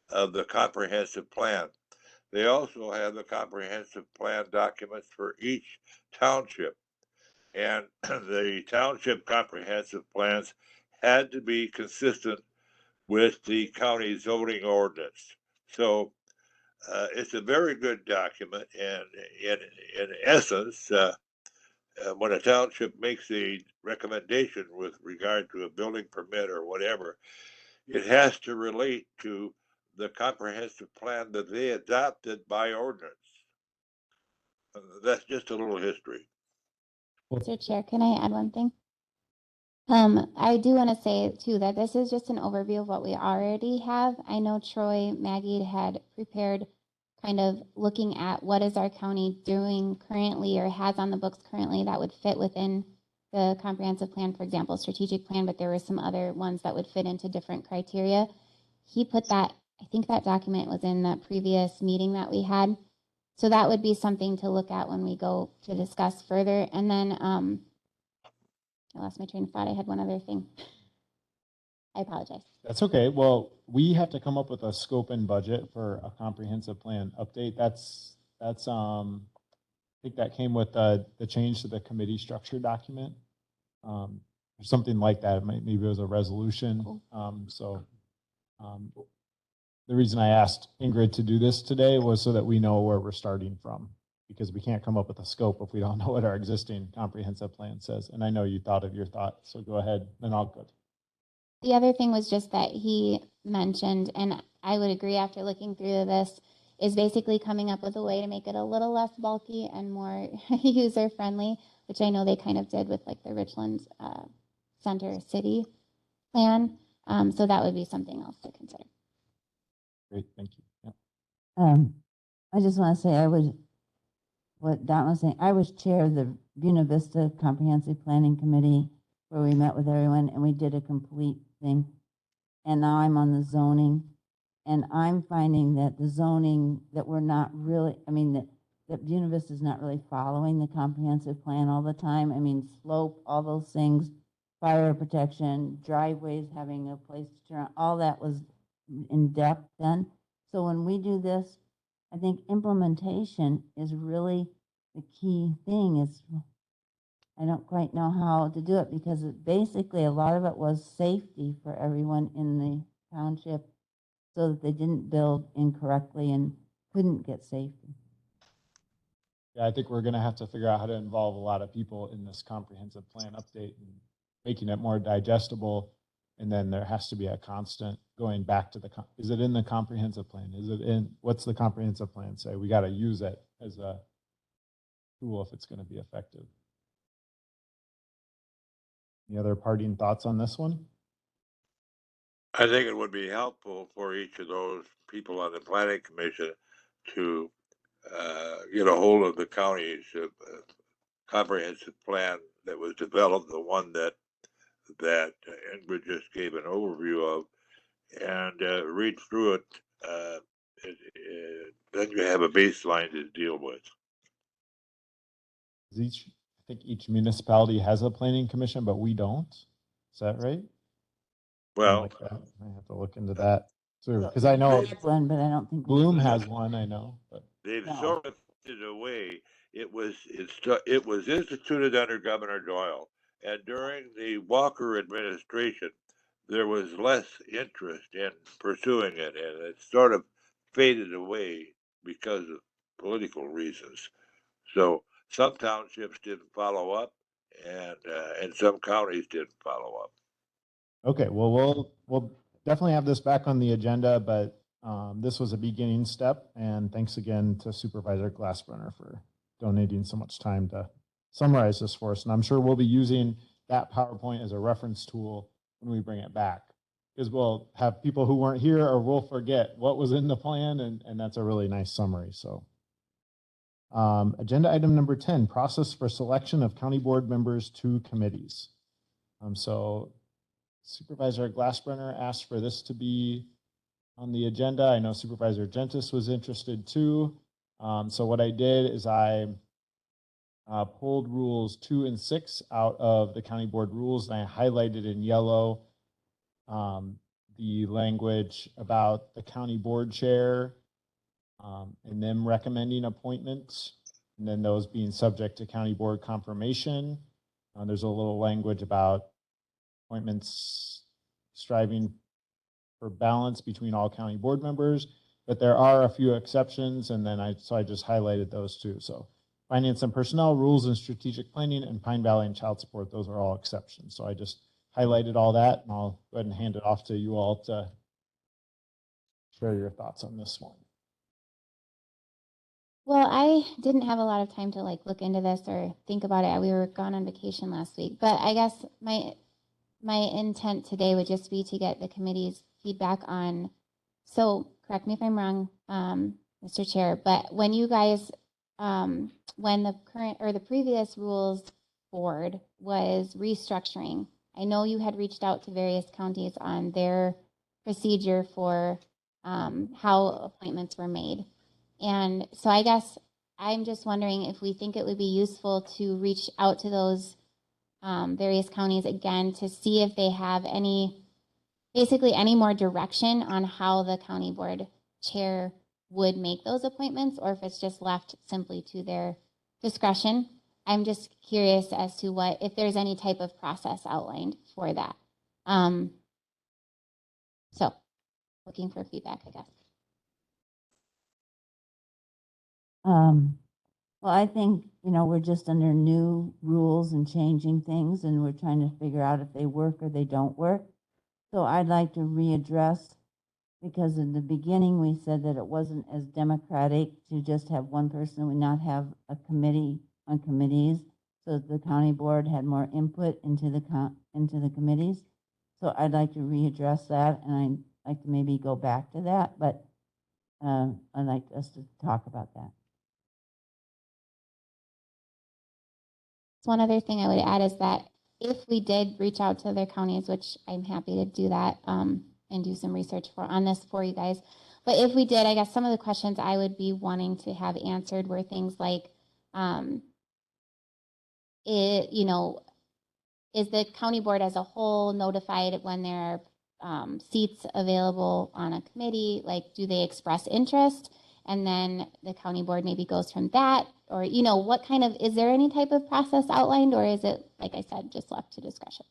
of the comprehensive plan. They also have the comprehensive plan documents for each township. And the township comprehensive plans had to be consistent with the county zoning ordinance. So it's a very good document. And in essence, when a township makes a recommendation with regard to a building permit or whatever, it has to relate to the comprehensive plan that they adopted by ordinance. That's just a little history. Mr. Chair, can I add one thing? I do want to say too that this is just an overview of what we already have. I know Troy Maggie had prepared kind of looking at what is our county doing currently or has on the books currently that would fit within the comprehensive plan, for example, strategic plan, but there were some other ones that would fit into different criteria. He put that, I think that document was in that previous meeting that we had. So that would be something to look at when we go to discuss further. And then I lost my train of thought. I had one other thing. I apologize. that's okay. Well, we have to come up with a scope and budget for a comprehensive plan update. That's I think that came with the change to the committee structure document. Or something like that. Maybe it was a resolution. The reason I asked Ingrid to do this today was so that we know where we're starting from, because we can't come up with a scope if we don't know what our existing comprehensive plan says. And I know you thought of your thought, so go ahead, then I'll go. The other thing was just that he mentioned, and I would agree after looking through this, is basically coming up with a way to make it a little less bulky and more user friendly, which I know they kind of did with like the Richland Center City plan. So that would be something else to consider. Great, thank you. Yeah. I just want to say what Don was saying, I was chair of the Buena Vista Comprehensive Planning Committee where we met with everyone and we did a complete thing. And now I'm on the zoning, and I'm finding that the zoning that we're not really, that Buena Vista is not really following the comprehensive plan all the time. I mean, slope, all those things, fire protection, driveways, having a place to turn, all that was in depth then. So when we do this, I think implementation is really the key thing. Is I don't quite know how to do it because basically a lot of it was safety for everyone in the township so that they didn't build incorrectly. And couldn't get safety. Yeah, I think we're gonna have to figure out how to involve a lot of people in this comprehensive plan update and making it more digestible. And then there has to be a constant going back to is it in the comprehensive plan? Is it in, what's the comprehensive plan say? We got to use it as a tool if it's going to be effective. Any other parting thoughts on this one? I think it would be helpful for each of those people on the planning commission to get a hold of the county's comprehensive plan that was developed, the one that Ingrid just gave an overview of, and read through it. Then you have a baseline to deal with. I think each municipality has a planning commission, but we don't. Is that right? Well, I have to look into that too, because I know One, but I don't think. Bloom has one. I know, but they've No. sort of it away. It was instituted under Governor Doyle, and during the Walker administration, there was less interest in pursuing it, and it sort of faded away because of political reasons. So some townships didn't follow up, and some counties didn't follow up. okay. Well, we'll definitely have this back on the agenda, but this was a beginning step. And thanks again to Supervisor Glassbrenner for donating so much time to summarize this for us. And I'm sure we'll be using that PowerPoint as a reference tool when we bring it back, because we'll have people who weren't here or we'll forget what was in the plan. And that's a really nice summary. So agenda item number 10, process for selection of county board members to committees. So Supervisor Glassbrenner asked for this to be on the agenda. I know Supervisor Gentis was interested too. So what I did is I pulled rules 2 and 6 out of the county board rules, and I highlighted in yellow the language about the county board chair and them recommending appointments, and then those being subject to county board confirmation. There's a little language about appointments striving for balance between all county board members, but there are a few exceptions, and then I just highlighted those too. So finance and personnel, rules and strategic planning, and Pine Valley and child support, those are all exceptions. So I just highlighted all that, and I'll go ahead and hand it off to you all to share your thoughts on this one. Well, I didn't have a lot of time to look into this or think about it. We were gone on vacation last week, but I guess my intent today would just be to get the committee's feedback on, so correct me if I'm wrong, Mr. Chair, but when you guys, when the current or the previous rules board was restructuring, I know you had reached out to various counties on their procedure for how appointments were made. And so I guess I'm just wondering if we think it would be useful to reach out to those various counties again to see if they have basically any more direction on how the county board chair would make those appointments, or if it's just left simply to their discretion. I'm just curious as to if there's any type of process outlined for that. So looking for feedback, I guess. Well, I think, we're just under new rules and changing things, and we're trying to figure out if they work or they don't work. So I'd like to readdress, because in the beginning we said that it wasn't as democratic to just have one person and not have a committee on committees, so that the county board had more input into the committees. So I'd like to readdress that, and I'd like to maybe go back to that, but I'd like us to talk about that. One other thing I would add is that if we did reach out to other counties, which I'm happy to do that and do some research on this for you guys. But if we did, I guess some of the questions I would be wanting to have answered were things like, is the county board as a whole notified when there are seats available on a committee? Do they express interest? And then the county board maybe goes from that, or, what kind of, is there any type of process outlined, or is it, like I said, just left to discretion?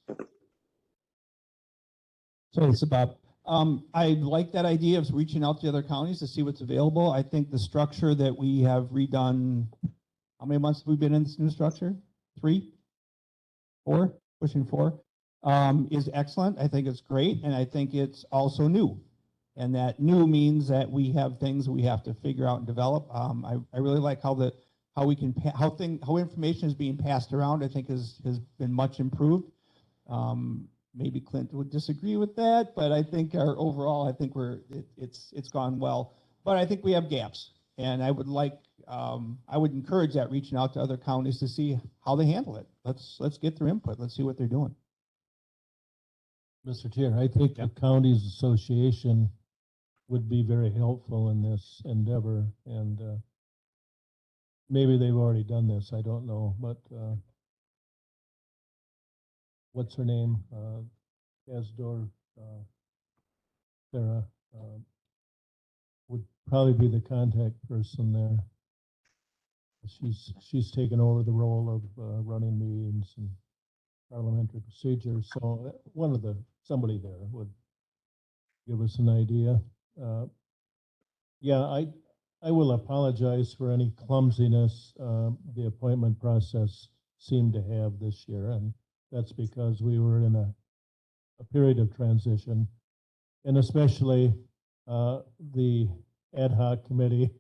So it's about, I like that idea of reaching out to other counties to see what's available. I think the structure that we have redone, how many months have we been in this new structure? 3, 4, pushing 4, is excellent. I think it's great, and I think it's also new. And that new means that we have things we have to figure out and develop. I really like how information is being passed around. I think has been much improved. Maybe Clint would disagree with that, but I think overall, I think it's gone well. But I think we have gaps, and I would encourage that, reaching out to other counties to see how they handle it. Let's get their input. Let's see what they're doing. Mr. Chair, I think the counties association would be very helpful in this endeavor, and maybe they've already done this, I don't know, but what's her name? Asdor, Sarah, would probably be the contact person there. She's taken over the role of running meetings and parliamentary procedures, so somebody there would give us an idea. Yeah, I will apologize for any clumsiness the appointment process seemed to have this year, and that's because we were in a period of transition, and especially the ad hoc committee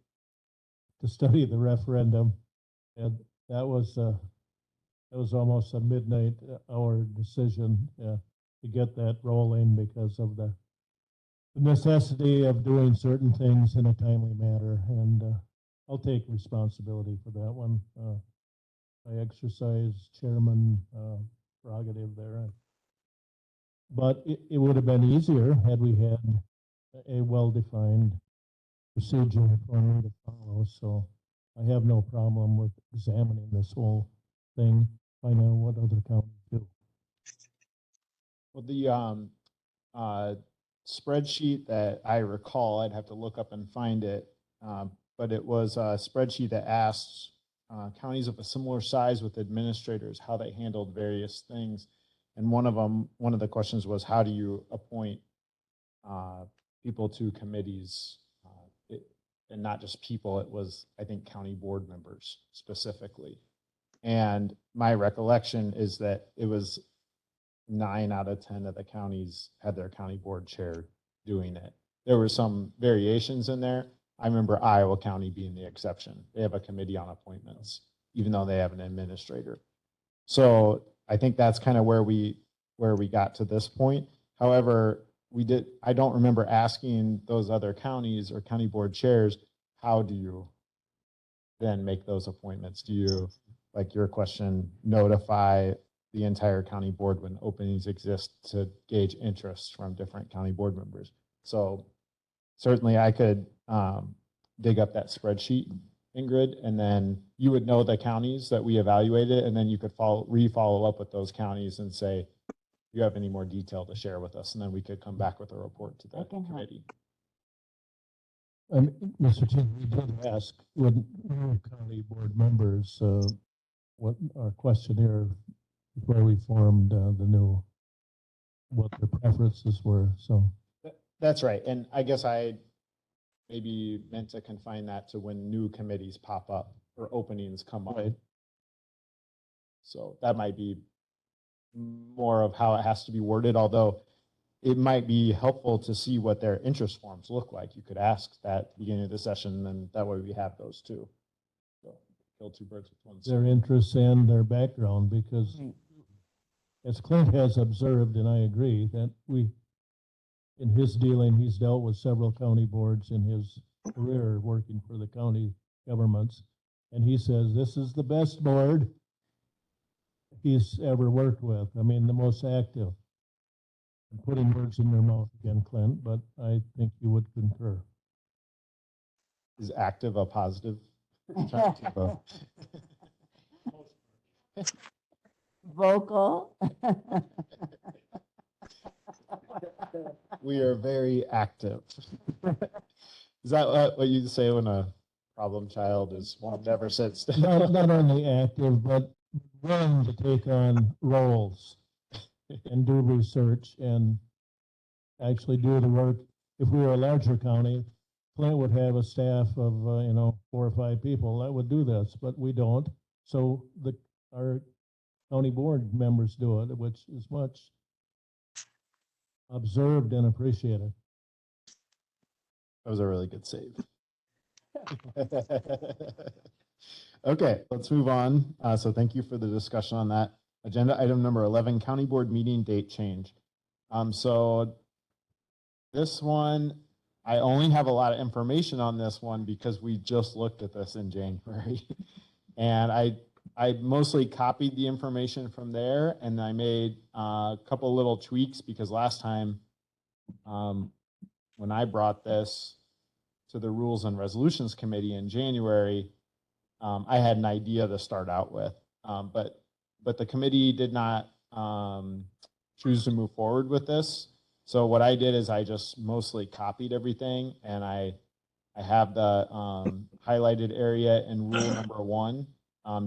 to study the referendum, and that was almost a midnight hour decision to get that rolling because of the necessity of doing certain things in a timely manner, and I'll take responsibility for that one. I exercise chairman prerogative there, but it would have been easier had we had a well-defined procedure for me to follow. So I have no problem with examining this whole thing, find out what other counties do. Well, the spreadsheet that I recall, I'd have to look up and find it, but it was a spreadsheet that asks counties of a similar size with administrators how they handled various things. And one of the questions was, how do you appoint people to committees? And not just people, it was, I think, county board members specifically. And my recollection is that it was 9 out of 10 of the counties had their county board chair doing it. There were some variations in there. I remember Iowa County being the exception. They have a committee on appointments, even though they have an administrator. So I think that's kind of where we got to this point. However, I don't remember asking those other counties or county board chairs, how do you then make those appointments? Do you, like your question, notify the entire county board when openings exist to gauge interest from different county board members? So certainly I could dig up that spreadsheet, Ingrid, and then you would know the counties that we evaluated, and then you could follow up with those counties and say, you have any more detail to share with us, and then we could come back with a report to the committee. Mr. Chair, we did ask with county board members what our questionnaire before we formed what their preferences were. So That's right, and I guess I maybe meant to confine that to when new committees pop up or openings come up. Right. So that might be more of how it has to be worded, although it might be helpful to see what their interest forms look like. You could ask that at the beginning of the session, and that way we have those too. So kill 2 birds with 1 stone. their interests and their background, because as Clint has observed, and I agree, that in his dealing, he's dealt with several county boards in his career working for the county governments. And he says, this is the best board he's ever worked with. I mean, the most active. I'm putting words in your mouth again, Clint, but I think you would concur. Is active a positive? Vocal. We are very active. Is that what you say when a problem child is one never sits down? Not only active, but willing to take on roles and do research and actually do the work. If we were a larger county, Flint would have a staff of, 4 or 5 people that would do this, but we don't. So our county board members do it, which is much observed and appreciated. That was a really good save. Okay, let's move on. So thank you for the discussion on that. Agenda item number 11, county board meeting date change. So this one, I only have a lot of information on this one because we just looked at this in January. And I mostly copied the information from there, and I made a couple little tweaks because last time when I brought this to the Rules and Resolutions Committee in January, I had an idea to start out with, but the committee did not choose to move forward with this. So what I did is I just mostly copied everything, and I have the highlighted area in rule number 1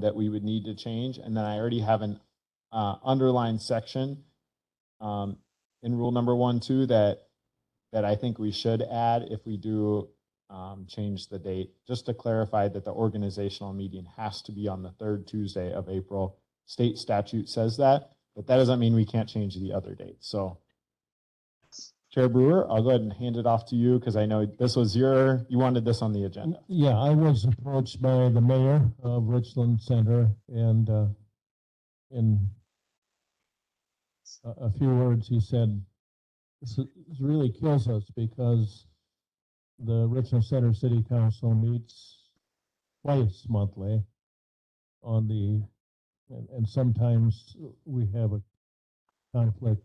that we would need to change, and then I already have an underlined section in rule number 1 too that I think we should add if we do change the date, just to clarify that the organizational meeting has to be on the 3rd Tuesday of April. State statute says that, but that doesn't mean we can't change the other dates. So Chair Brewer, I'll go ahead and hand it off to you because I know this was you wanted this on the agenda. Yeah, I was approached by the mayor of Richland Center, and in a few words, he said, this really kills us because the Richland Center City Council meets twice monthly and sometimes we have a conflict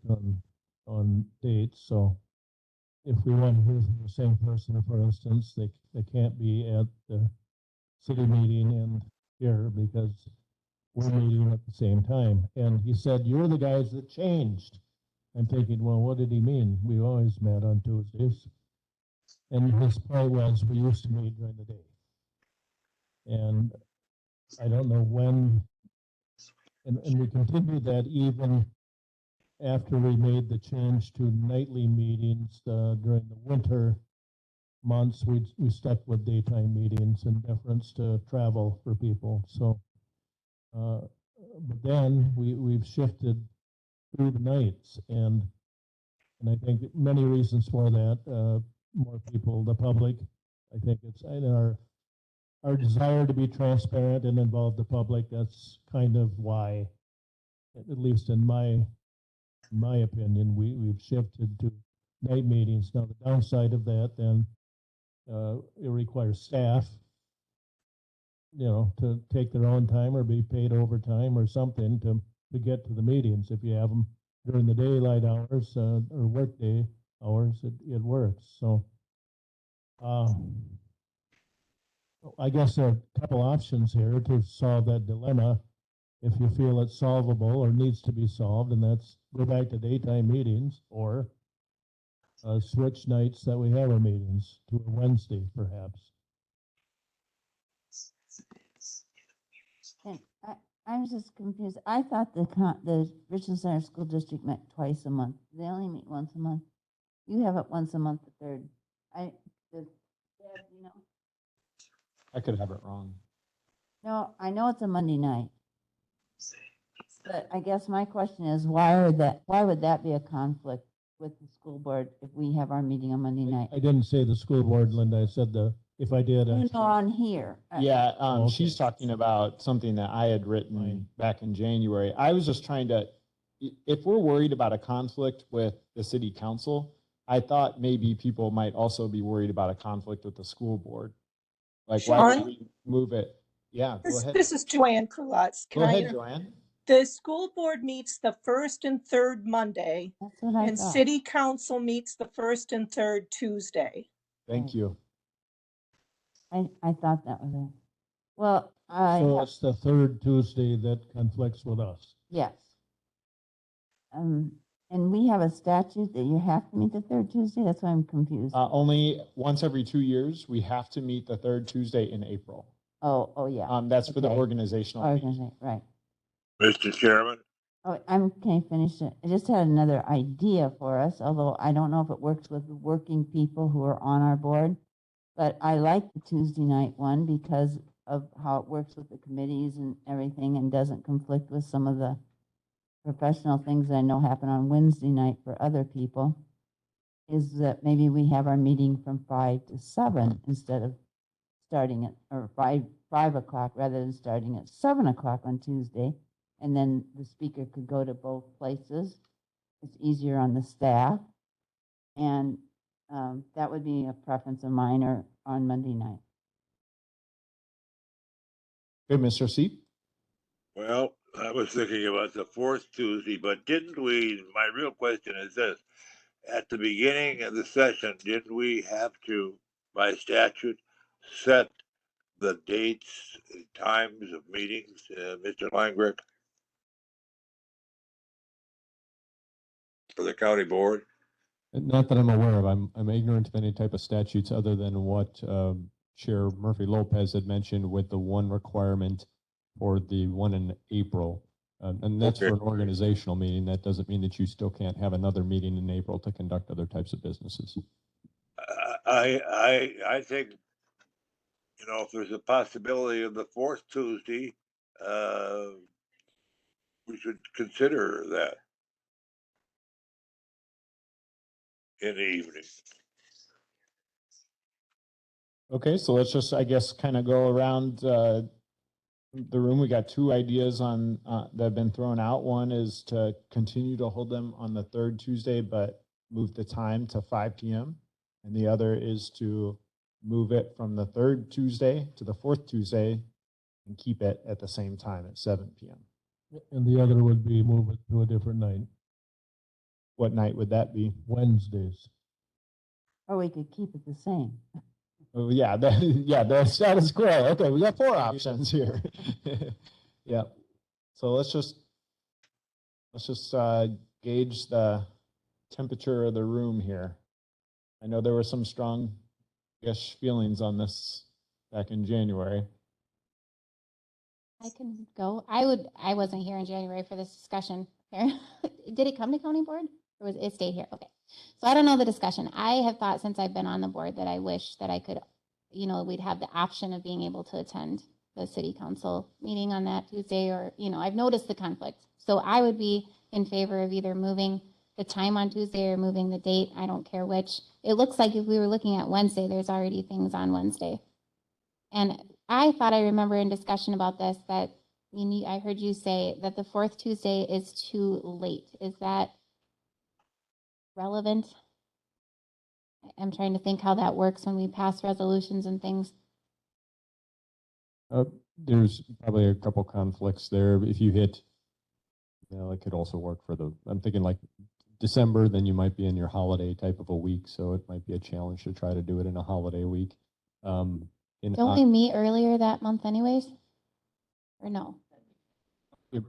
on dates. So if we want to hear from the same person, for instance, they can't be at the city meeting and here because we're meeting at the same time. And he said, you're the guys that changed. I'm thinking, well, what did he mean? We always met on Tuesdays. And his point was, we used to meet during the day. And I don't know when, and we continued that even after we made the change to nightly meetings during the winter months, we stuck with daytime meetings in deference to travel for people. So, but then we've shifted through the nights, and I think many reasons for that. More people, the public. I think it's our desire to be transparent and involve the public. That's kind of why, at least in my opinion, we've shifted to night meetings. Now, the downside of that, then, it requires staff, to take their own time or be paid overtime or something to get to the meetings. If you have them during the daylight hours or workday hours, it works. So, I guess there are a couple options here to solve that dilemma. If you feel it's solvable or needs to be solved, and that's go back to daytime meetings or switch nights that we have our meetings to a Wednesday, perhaps. And I was just confused. I thought the Richland Center School District met twice a month. They only meet once a month. You have it once a month, the 3rd. I could have it wrong. No, I know it's a Monday night. But I guess my question is, why would that be a conflict with the school board if we have our meeting on Monday night? I didn't say the school board, Linda. I said if I did. No, on here. Yeah, okay. She's talking about something that I had written back in January. I was just trying to, if we're worried about a conflict with the city council, I thought maybe people might also be worried about a conflict with the school board. Like, why would we move it? Yeah, go ahead. This is Joanne Krulotz. Go ahead, Joanne. The school board meets the 1st and 3rd Monday, That's what I and thought. city council meets the 1st and 3rd Tuesday. Thank you. I thought that was it. Well, So it's the 3rd Tuesday that conflicts with us. yes. And we have a statute that you have to meet the 3rd Tuesday. That's why I'm confused. Only once every 2 years, we have to meet the 3rd Tuesday in April. Oh, yeah. That's for the Okay. organizational meeting. Right. Mr. Chairman, Oh, can I finish it? I just had another idea for us, although I don't know if it works with the working people who are on our board. But I like the Tuesday night one because of how it works with the committees and everything and doesn't conflict with some of the professional things I know happen on Wednesday night for other people. Is that maybe we have our meeting from 5 to 7 instead of starting at, or 5 o'clock rather than starting at 7 o'clock on Tuesday. And then the speaker could go to both places. It's easier on the staff. And that would be a preference of mine, or on Monday night. Okay, Mr. C. Well, I was thinking about the fourth Tuesday, but didn't we, my real question is this, at the beginning of the session, didn't we have to, by statute, set the dates, and times of meetings, Mr. Langrick? For the county board? Not that I'm aware of. I'm ignorant of any type of statutes other than what Chair Murphy Lopez had mentioned with the one requirement for the one in April. And that's Okay. for an organizational meeting. That doesn't mean that you still can't have another meeting in April to conduct other types of businesses. I think, you know, if there's a possibility of the fourth Tuesday, we should consider that in the evening. Okay, so let's just, I guess, kind of go around the room. We got two ideas on that have been thrown out. One is to continue to hold them on the third Tuesday, but move the time to 5 p.m. And the other is to move it from the third Tuesday to the fourth Tuesday and keep it at the same time at 7 p.m. And the other would be move it to a different night, What night would that be? Wednesdays. Or we could keep it the same. Oh, yeah, the status quo. Okay, we got four options here. Yeah. So let's just gauge the temperature of the room here. I know there were some strong, feelings on this back in January. I can go. I wasn't here in January for this discussion. Did it come to county board or was it stayed here? Okay. So I don't know the discussion. I have thought since I've been on the board that I wish that I could, we'd have the option of being able to attend the city council meeting on that Tuesday, or, I've noticed the conflict. So I would be in favor of either moving the time on Tuesday or moving the date. I don't care which. It looks like if we were looking at Wednesday, there's already things on Wednesday. And I thought I remember in discussion about this that I heard you say that the fourth Tuesday is too late. Is that relevant? I'm trying to think how that works when we pass resolutions and things. There's probably a couple conflicts there. If you hit, it could also work for I'm thinking like December, then you might be in your holiday type of a week. So it might be a challenge to try to do it in a holiday week. Don't we meet earlier that month anyways? Or no? We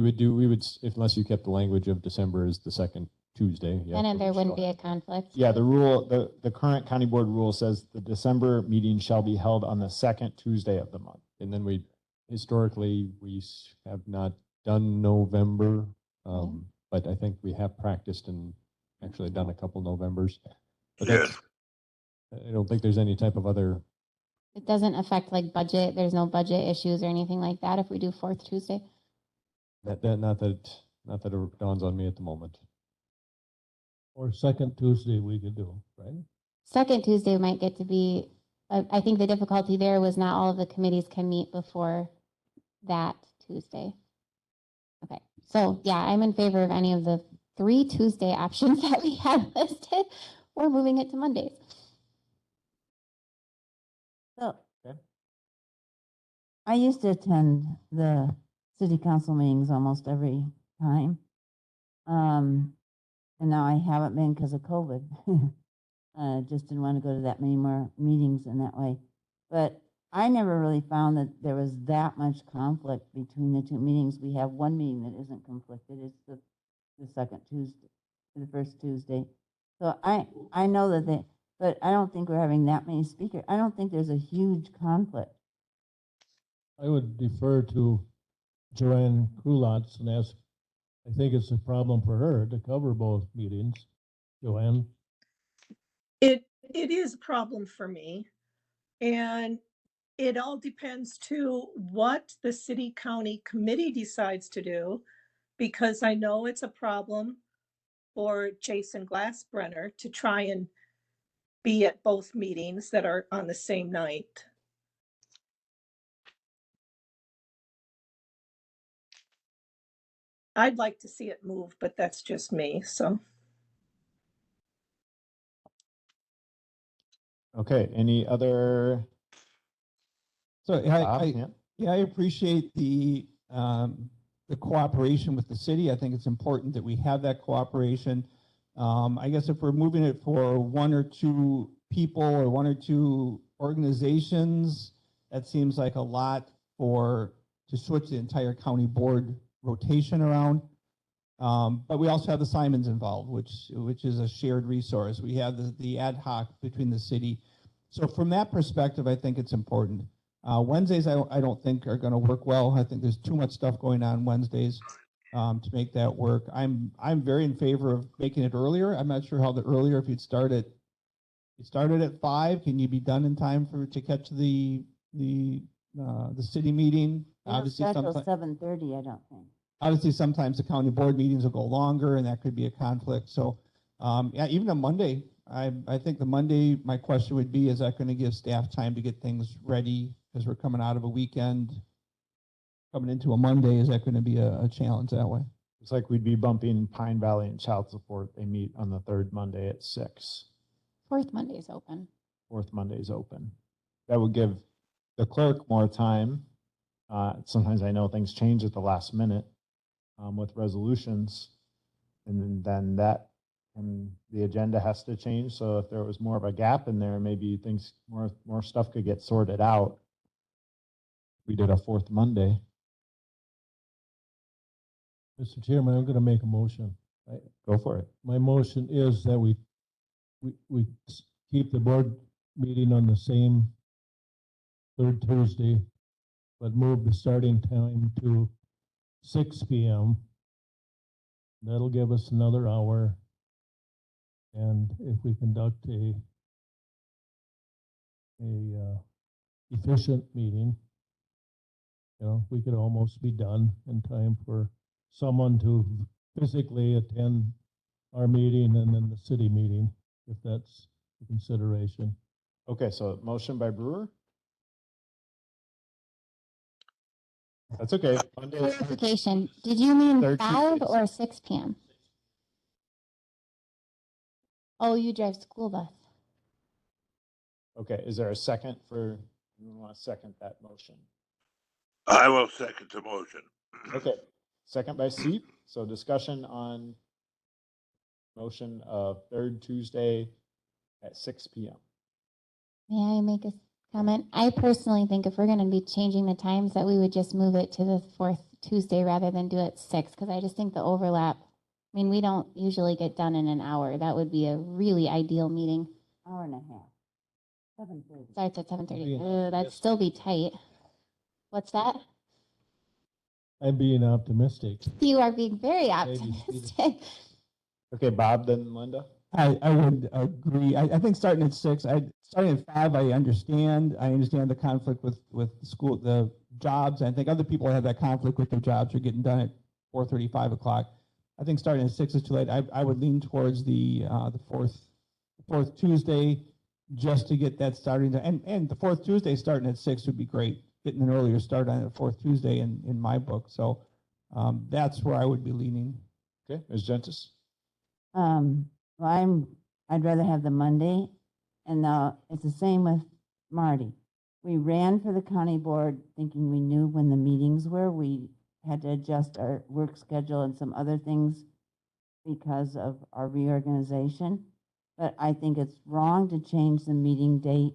would, unless you kept the language of December as the second Tuesday. Yeah, And there wouldn't be a conflict. Yeah, the current county board rule says the December meeting shall be held on the second Tuesday of the month. And then historically, we have not done November, but I think we have practiced and actually done a couple Novembers. But Yes. I don't think there's any type of other. It doesn't affect like budget. There's no budget issues or anything like that if we do fourth Tuesday. Not that it dawns on me at the moment. Or second Tuesday we could do, right? Second Tuesday might get to be, I think the difficulty there was not all of the committees can meet before that Tuesday. Okay, so yeah, I'm in favor of any of the 3 Tuesday options that we had listed, or moving it to Mondays. So Okay. I used to attend the city council meetings almost every time. And now I haven't been because of COVID. Just didn't want to go to that many more meetings in that way. But I never really found that there was that much conflict between the two meetings. We have one meeting that isn't conflicted. It's the second Tuesday, the first Tuesday. So I know that but I don't think we're having that many speakers. I don't think there's a huge conflict. I would defer to Joanne Kulotz and ask I think it's a problem for her to cover both meetings. Joanne? It is a problem for me. And it all depends too what the city county committee decides to do, because I know it's a problem for Jason Glassbrenner to try and be at both meetings that are on the same night. I'd like to see it move, but that's just me, so. Okay, any other? So Bob? I Yeah, I appreciate the cooperation with the city. I think it's important that we have that cooperation. I guess if we're moving it for one or two people or one or two organizations, that seems like a lot to switch the entire county board rotation around. But we also have the Simons involved, which is a shared resource. We have the ad hoc between the city. So from that perspective, I think it's important. Wednesdays, I don't think are going to work well. I think there's too much stuff going on Wednesdays to make that work. I'm very in favor of making it earlier. I'm not sure how the earlier, if you started at 5, can you be done in time to catch the city meeting? Obviously, start till 7:30, I don't think. Obviously, sometimes the county board meetings will go longer, and that could be a conflict. So, yeah, even a Monday, I think the Monday, my question would be, is that going to give staff time to get things ready? Because we're coming out of a weekend, coming into a Monday, is that going to be a challenge that way? It's like we'd be bumping Pine Valley and Child Support. They meet on the third Monday at 6. Fourth Monday's open. Fourth Monday's open. That would give the clerk more time. Sometimes I know things change at the last minute with resolutions, and then that and the agenda has to change. So if there was more of a gap in there, maybe things more stuff could get sorted out. We did a fourth Monday. Mr. Chairman, I'm going to make a motion. Go for it. My motion is that we keep the board meeting on the same third Tuesday, but move the starting time to 6 p.m. That'll give us another hour. And if we conduct a efficient meeting, we could almost be done in time for someone to physically attend our meeting and then the city meeting, if that's a consideration. Okay, so motion by Brewer. That's okay. Monday, Clarification, did you mean Third 5 Tuesdays. or 6 p.m.? Oh, you drive school bus. Okay, is there a second for, you want to second that motion? I will second the motion. Okay, second by Seep. So discussion on motion of third Tuesday at 6 p.m. May I make a comment? I personally think if we're going to be changing the times, that we would just move it to the fourth Tuesday rather than do it 6, because I just think the overlap, I mean, we don't usually get done in an hour. That would be a really ideal meeting. Hour and a half. 7:30. Starts at 7:30. That'd still be tight. What's that? I'm being optimistic. You are being very Maybe. optimistic. Okay, Bob, then Linda. I would agree. I think starting at 6, starting at 5, I understand. I understand the conflict with the school, the jobs. I think other people have that conflict with their jobs or getting done at 4:30, 5 o'clock. I think starting at 6 is too late. I would lean towards the fourth Tuesday, just to get that starting. And the fourth Tuesday starting at 6 would be great. Getting an earlier start on the fourth Tuesday in my book. So that's where I would be leaning. Okay, Ms. Gentis. Well, I'd rather have the Monday, and it's the same with Marty. We ran for the county board thinking we knew when the meetings were. We had to adjust our work schedule and some other things because of our reorganization. But I think it's wrong to change the meeting date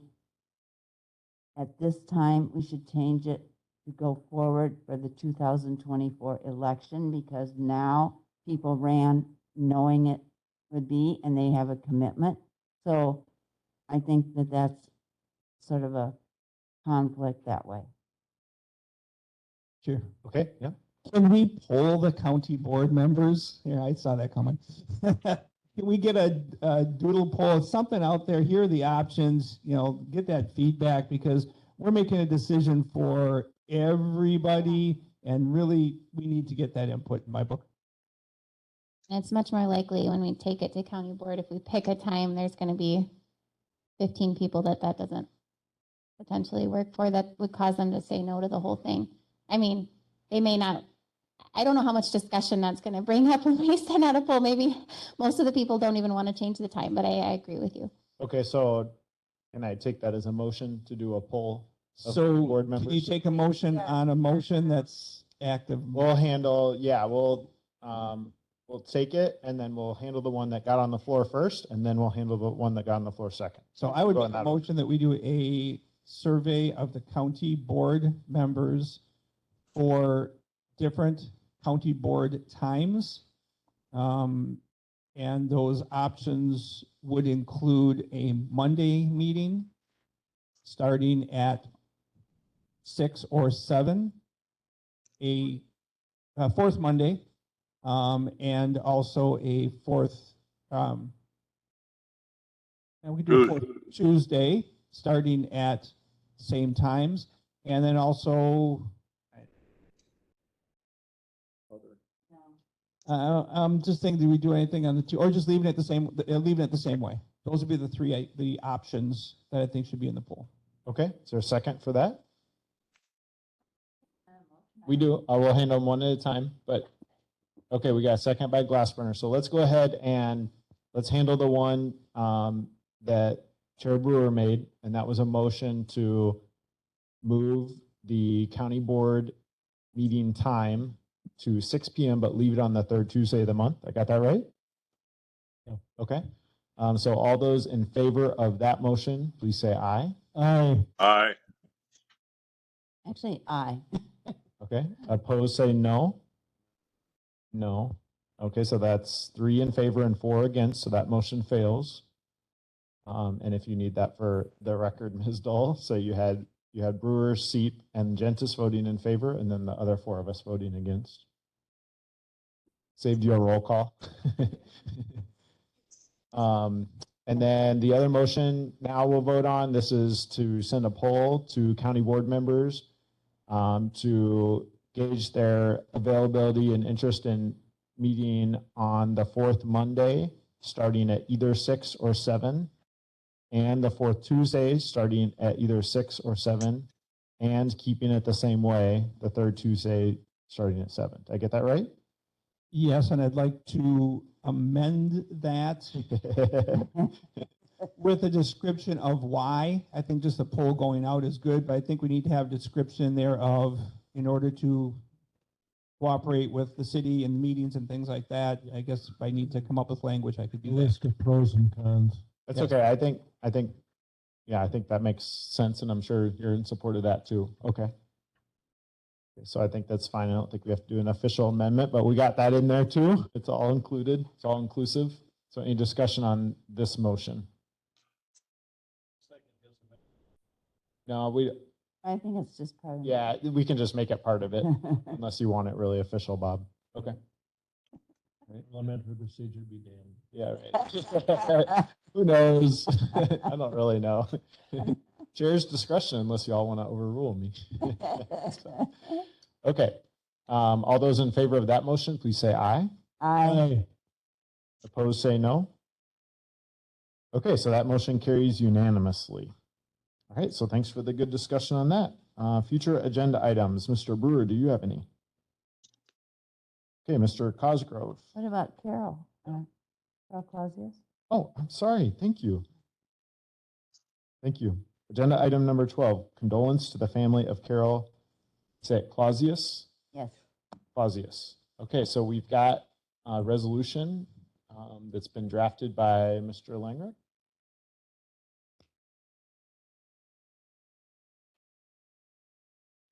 at this time. We should change it to go forward for the 2024 election, because now people ran knowing it would be, and they have a commitment. So I think that that's sort of a conflict that way. Sure. Okay, yeah. Can we poll the county board members? Yeah, I saw that coming. Can we get a doodle poll, something out there? Here are the options, get that feedback, because we're making a decision for everybody, and really, we need to get that input in my book. And it's much more likely when we take it to county board, if we pick a time, there's going to be 15 people that doesn't potentially work for, that would cause them to say no to the whole thing. I mean, they may not, I don't know how much discussion that's going to bring up when we send out a poll. Maybe most of the people don't even want to change the time, but I agree with you. Okay, so can I take that as a motion to do a poll of So board can you members? take a motion on a motion that's active? We'll handle, yeah, we'll take it and then we'll handle the one that got on the floor first, and then we'll handle the one that got on the floor second. So I would Go make in a that order. motion that we do a survey of the county board members for different county board times. And those options would include a Monday meeting starting at 6 or 7, a fourth Monday, and also a fourth, and we do a fourth Tuesday starting at same times, and then also I'm just thinking, do we do anything on the two, or just leaving it the same, leaving it the same way? Those would be the three, the options that I think should be in the poll. Okay, is there a second for that? We do, I will handle them one at a time, but, okay, we got a second by Glassburner. So let's go ahead and let's handle the one that Chair Brewer made, and that was a motion to move the county board meeting time to 6 p.m., but leave it on the third Tuesday of the month. I got that right? Yeah. Okay. So all those in favor of that motion, please say aye. Aye. Aye. Actually, aye. Okay. Opposed, say no. No. Okay, so that's 3 in favor and 4 against, so that motion fails. And if you need that for the record, Ms. Dahl, so you had Brewer, Seep, and Gentis voting in favor, and then the other 4 of us voting against. Saved you a roll call. And then the other motion now we'll vote on, this is to send a poll to county board members to gauge their availability and interest in meeting on the 4th Monday, starting at either 6 or 7, and the 4th Tuesday, starting at either 6 or 7, and keeping it the same way, the 3rd Tuesday, starting at 7. Did I get that right? Yes, and I'd like to amend that with a description of why. I think just the poll going out is good, but I think we need to have a description there of, in order to cooperate with the city and meetings and things like that. I guess if I need to come up with language, I could do that. List of pros and cons. That's Yes. okay. I think that makes sense, and I'm sure you're in support of that too. Okay. So I think that's fine. I don't think we have to do an official amendment, but we got that in there too. It's all included. It's all inclusive. So any discussion on this motion? No, I think it's just part of. yeah, we can just make it part of it unless you want it really official, Bob. Okay. Parliamentary procedure be damned. Yeah, right. Who knows? I don't really know. Chair's discretion unless y'all want to overrule me. So, okay. All those in favor of that motion, please say aye. Aye. Opposed, say no. Okay, so that motion carries unanimously. All right, so thanks for the good discussion on that. Future agenda items. Mr. Brewer, do you have any? Okay, Mr. Cosgrove. What about Carol? Carol Clausius? Oh, I'm sorry. Thank you. Thank you. Agenda item number 12, condolence to the family of Carol, say it, Clausius? Yes. Clausius. Okay, so we've got a resolution that's been drafted by Mr. Langrick.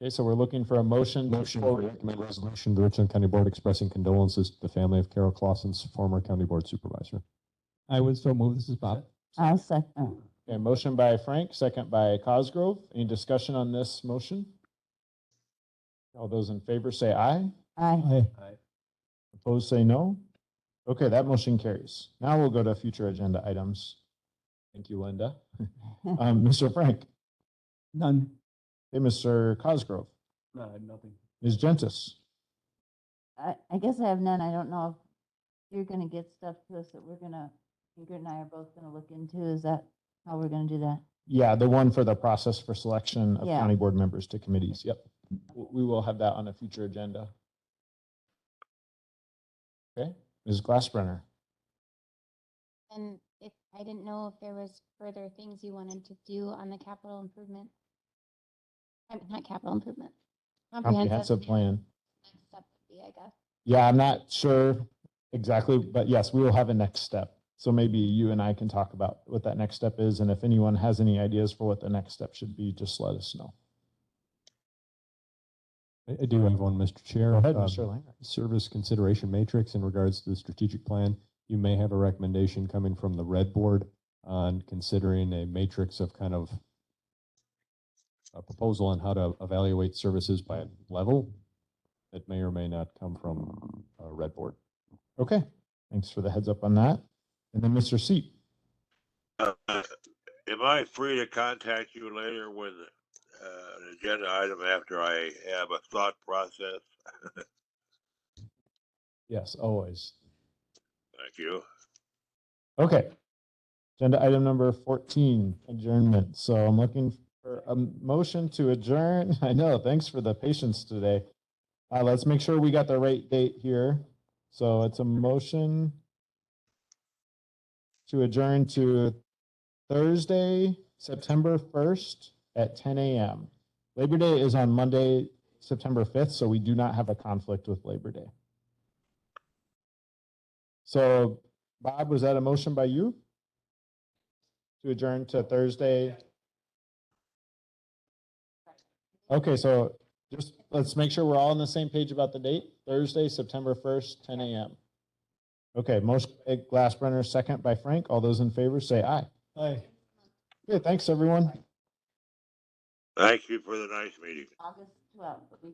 Okay, so we're looking for a motion. Motion to recommend resolution, the Richland County Board expressing condolences to the family of Carol Clausen's former county board supervisor. I would so move. This is Bob. I'll second. Okay, motion by Frank, second by Cosgrove. Any discussion on this motion? All those in favor say aye. Aye. Aye. Opposed, say no. Okay, that motion carries. Now we'll go to future agenda items. Thank you, Linda. Mr. Frank, None. hey, Mr. Cosgrove, No, I have nothing. Ms. Gentis. I guess I have none. I don't know if you're gonna get stuff to us that we're gonna, Ingrid and I are both gonna look into. Is that how we're gonna do that? Yeah, the one for the process for selection of Yeah. county board members to committees. Yep. We will have that on a future agenda. Okay, Ms. Glassbrenner. And if, I didn't know if there was further things you wanted to do on the capital improvement. I mean, not capital improvement. Comprehensive plan. Next step would be, I guess. Yeah, I'm not sure exactly, but yes, we will have a next step. So maybe you and I can talk about what that next step is. And if anyone has any ideas for what the next step should be, just let us know. I do have one, Mr. Chair. Go ahead, Mr. Langer. Service consideration matrix in regards to the strategic plan. You may have a recommendation coming from the red board on considering a matrix of kind of a proposal on how to evaluate services by level. That may or may not come from a red board. Okay, thanks for the heads up on that. And then Mr. Seat. Am I free to contact you later with an agenda item after I have a thought process? Yes, always. Thank you. Okay. Agenda item number 14, adjournment. So I'm looking for a motion to adjourn. I know, thanks for the patience today. Let's make sure we got the right date here. So it's a motion to adjourn to Thursday, September 1st at 10 a.m. Labor Day is on Monday, September 5th, so we do not have a conflict with Labor Day. So, Bob, was that a motion by you to adjourn to Thursday? Okay, so just let's make sure we're all on the same page about the date. Thursday, September 1st, 10 a.m. Okay, motion by Glassbrenner, second by Frank. All those in favor say aye. Aye. Okay, thanks, everyone. Thank you for the nice meeting. August 12th.